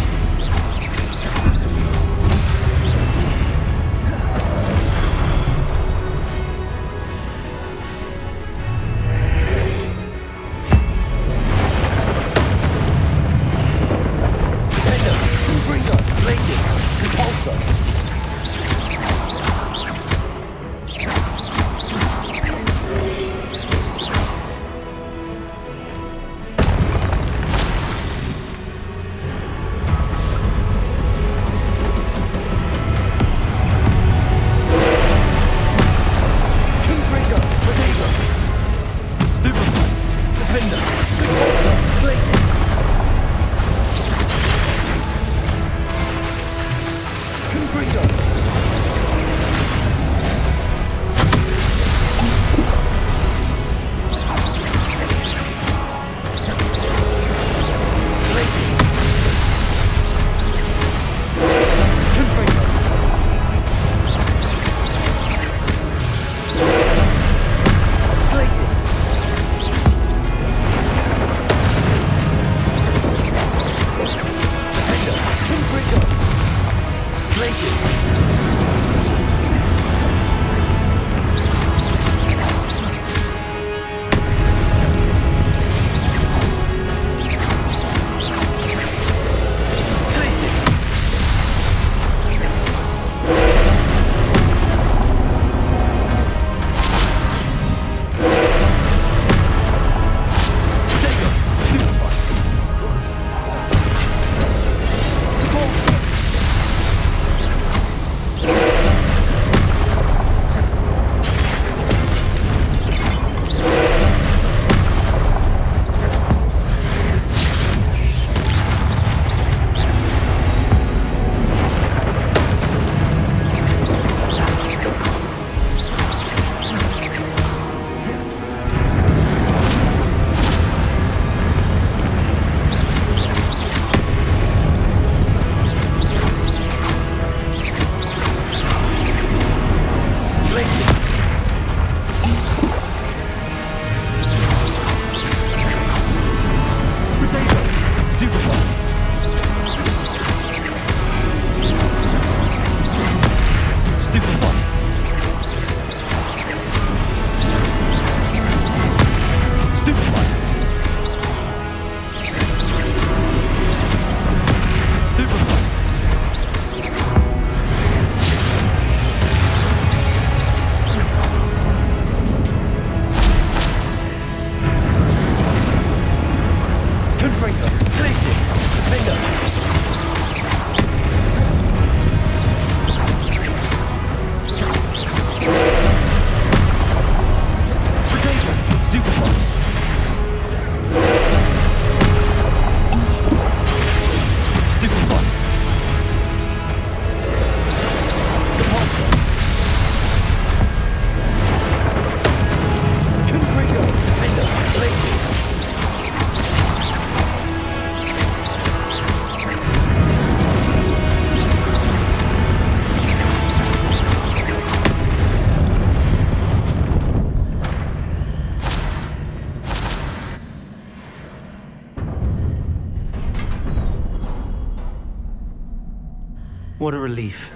What a relief.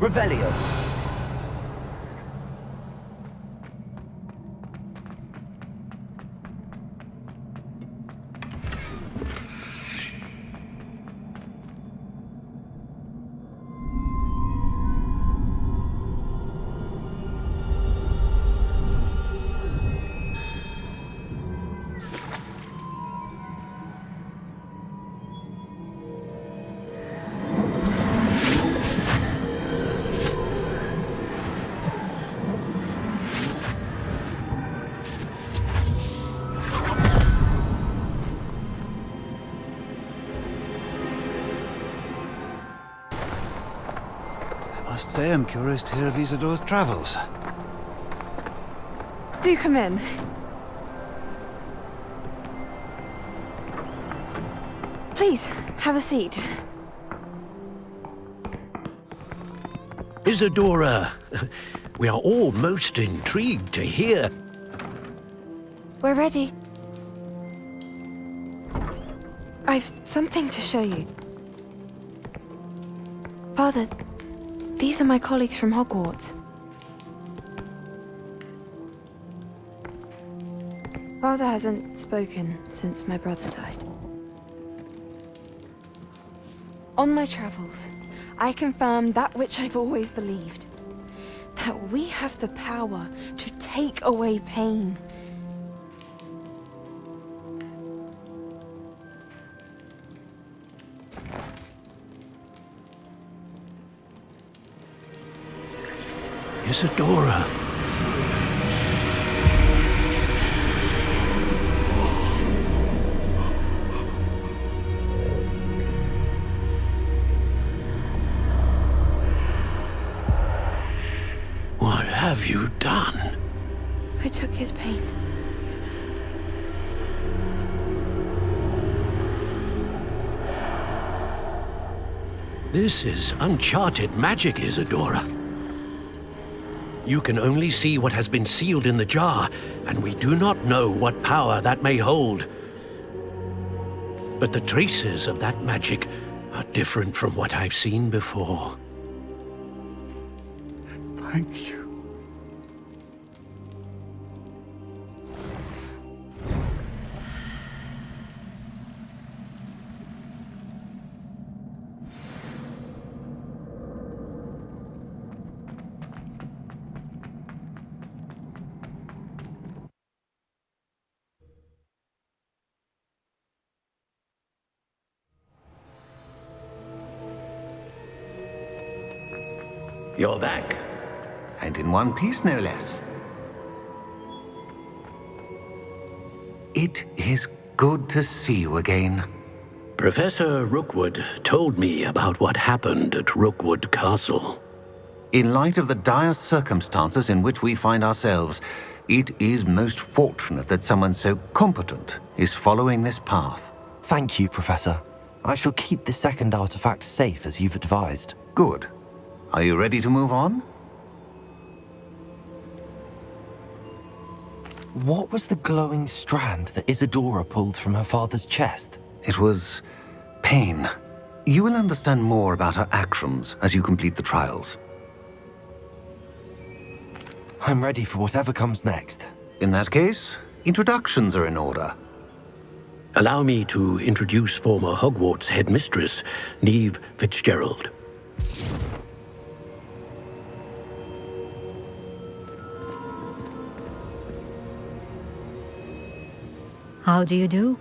Revelio. I must say I'm curious to hear of Isidore's travels. Do come in. Please, have a seat. Isadora, we are all most intrigued to hear. We're ready. I've something to show you. Father, these are my colleagues from Hogwarts. Father hasn't spoken since my brother died. On my travels, I confirmed that which I've always believed. That we have the power to take away pain. Isadora. What have you done? I took his pain. This is uncharted magic, Isadora. You can only see what has been sealed in the jar, and we do not know what power that may hold. But the traces of that magic are different from what I've seen before. Thank you. You're back. And in one piece, no less. It is good to see you again. Professor Rookwood told me about what happened at Rookwood Castle. In light of the dire circumstances in which we find ourselves, it is most fortunate that someone so competent is following this path. Thank you, Professor. I shall keep the second artifact safe as you've advised. Good. Are you ready to move on? What was the glowing strand that Isadora pulled from her father's chest? It was pain. You will understand more about her actions as you complete the trials. I'm ready for whatever comes next. In that case, introductions are in order. Allow me to introduce former Hogwarts headmistress, Neve Fitzgerald. How do you do?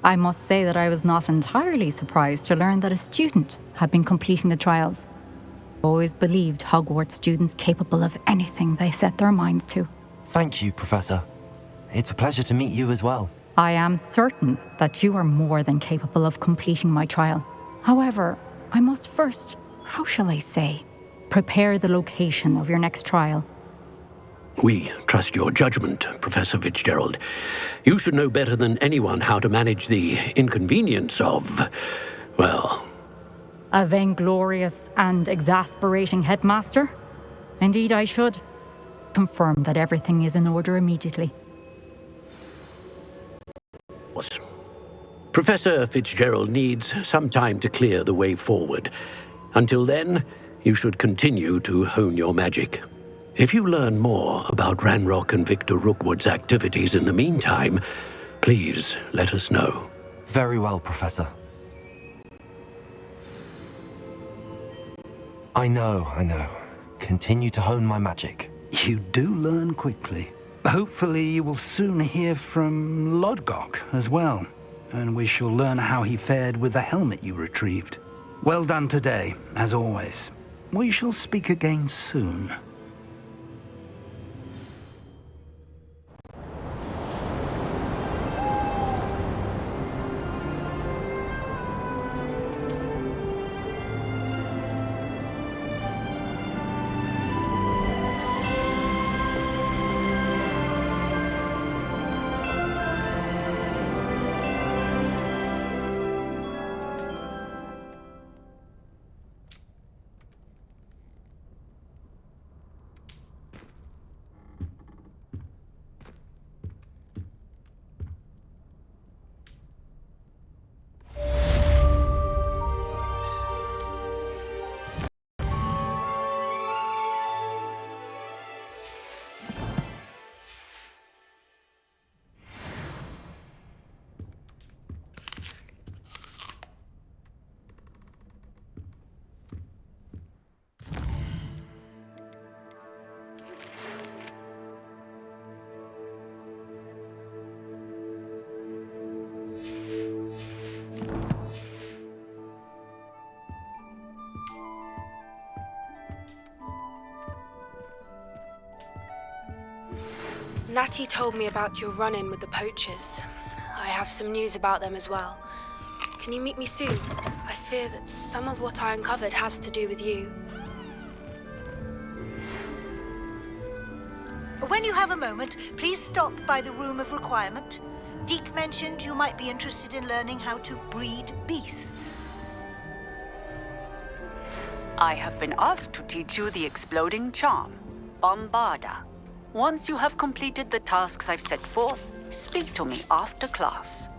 I must say that I was not entirely surprised to learn that a student had been completing the trials. Always believed Hogwarts students capable of anything they set their minds to. Thank you, Professor. It's a pleasure to meet you as well. I am certain that you are more than capable of completing my trial. However, I must first, how shall I say, prepare the location of your next trial. We trust your judgment, Professor Fitzgerald. You should know better than anyone how to manage the inconvenience of, well... A vainglorious and exasperating headmaster? Indeed, I should. Confirm that everything is in order immediately. Professor Fitzgerald needs some time to clear the way forward. Until then, you should continue to hone your magic. If you learn more about Ranrock and Victor Rookwood's activities in the meantime, please let us know. Very well, Professor. I know. Continue to hone my magic. You do learn quickly. Hopefully you will soon hear from Lodgok as well, and we shall learn how he fared with the helmet you retrieved. Well done today, as always. We shall speak again soon. Natty told me about your run-in with the poachers. I have some news about them as well. Can you meet me soon? I fear that some of what I uncovered has to do with you. When you have a moment, please stop by the Room of Requirement. Deke mentioned you might be interested in learning how to breed beasts. I have been asked to teach you the exploding charm. Bombarda. Once you have completed the tasks I've set forth, speak to me after class.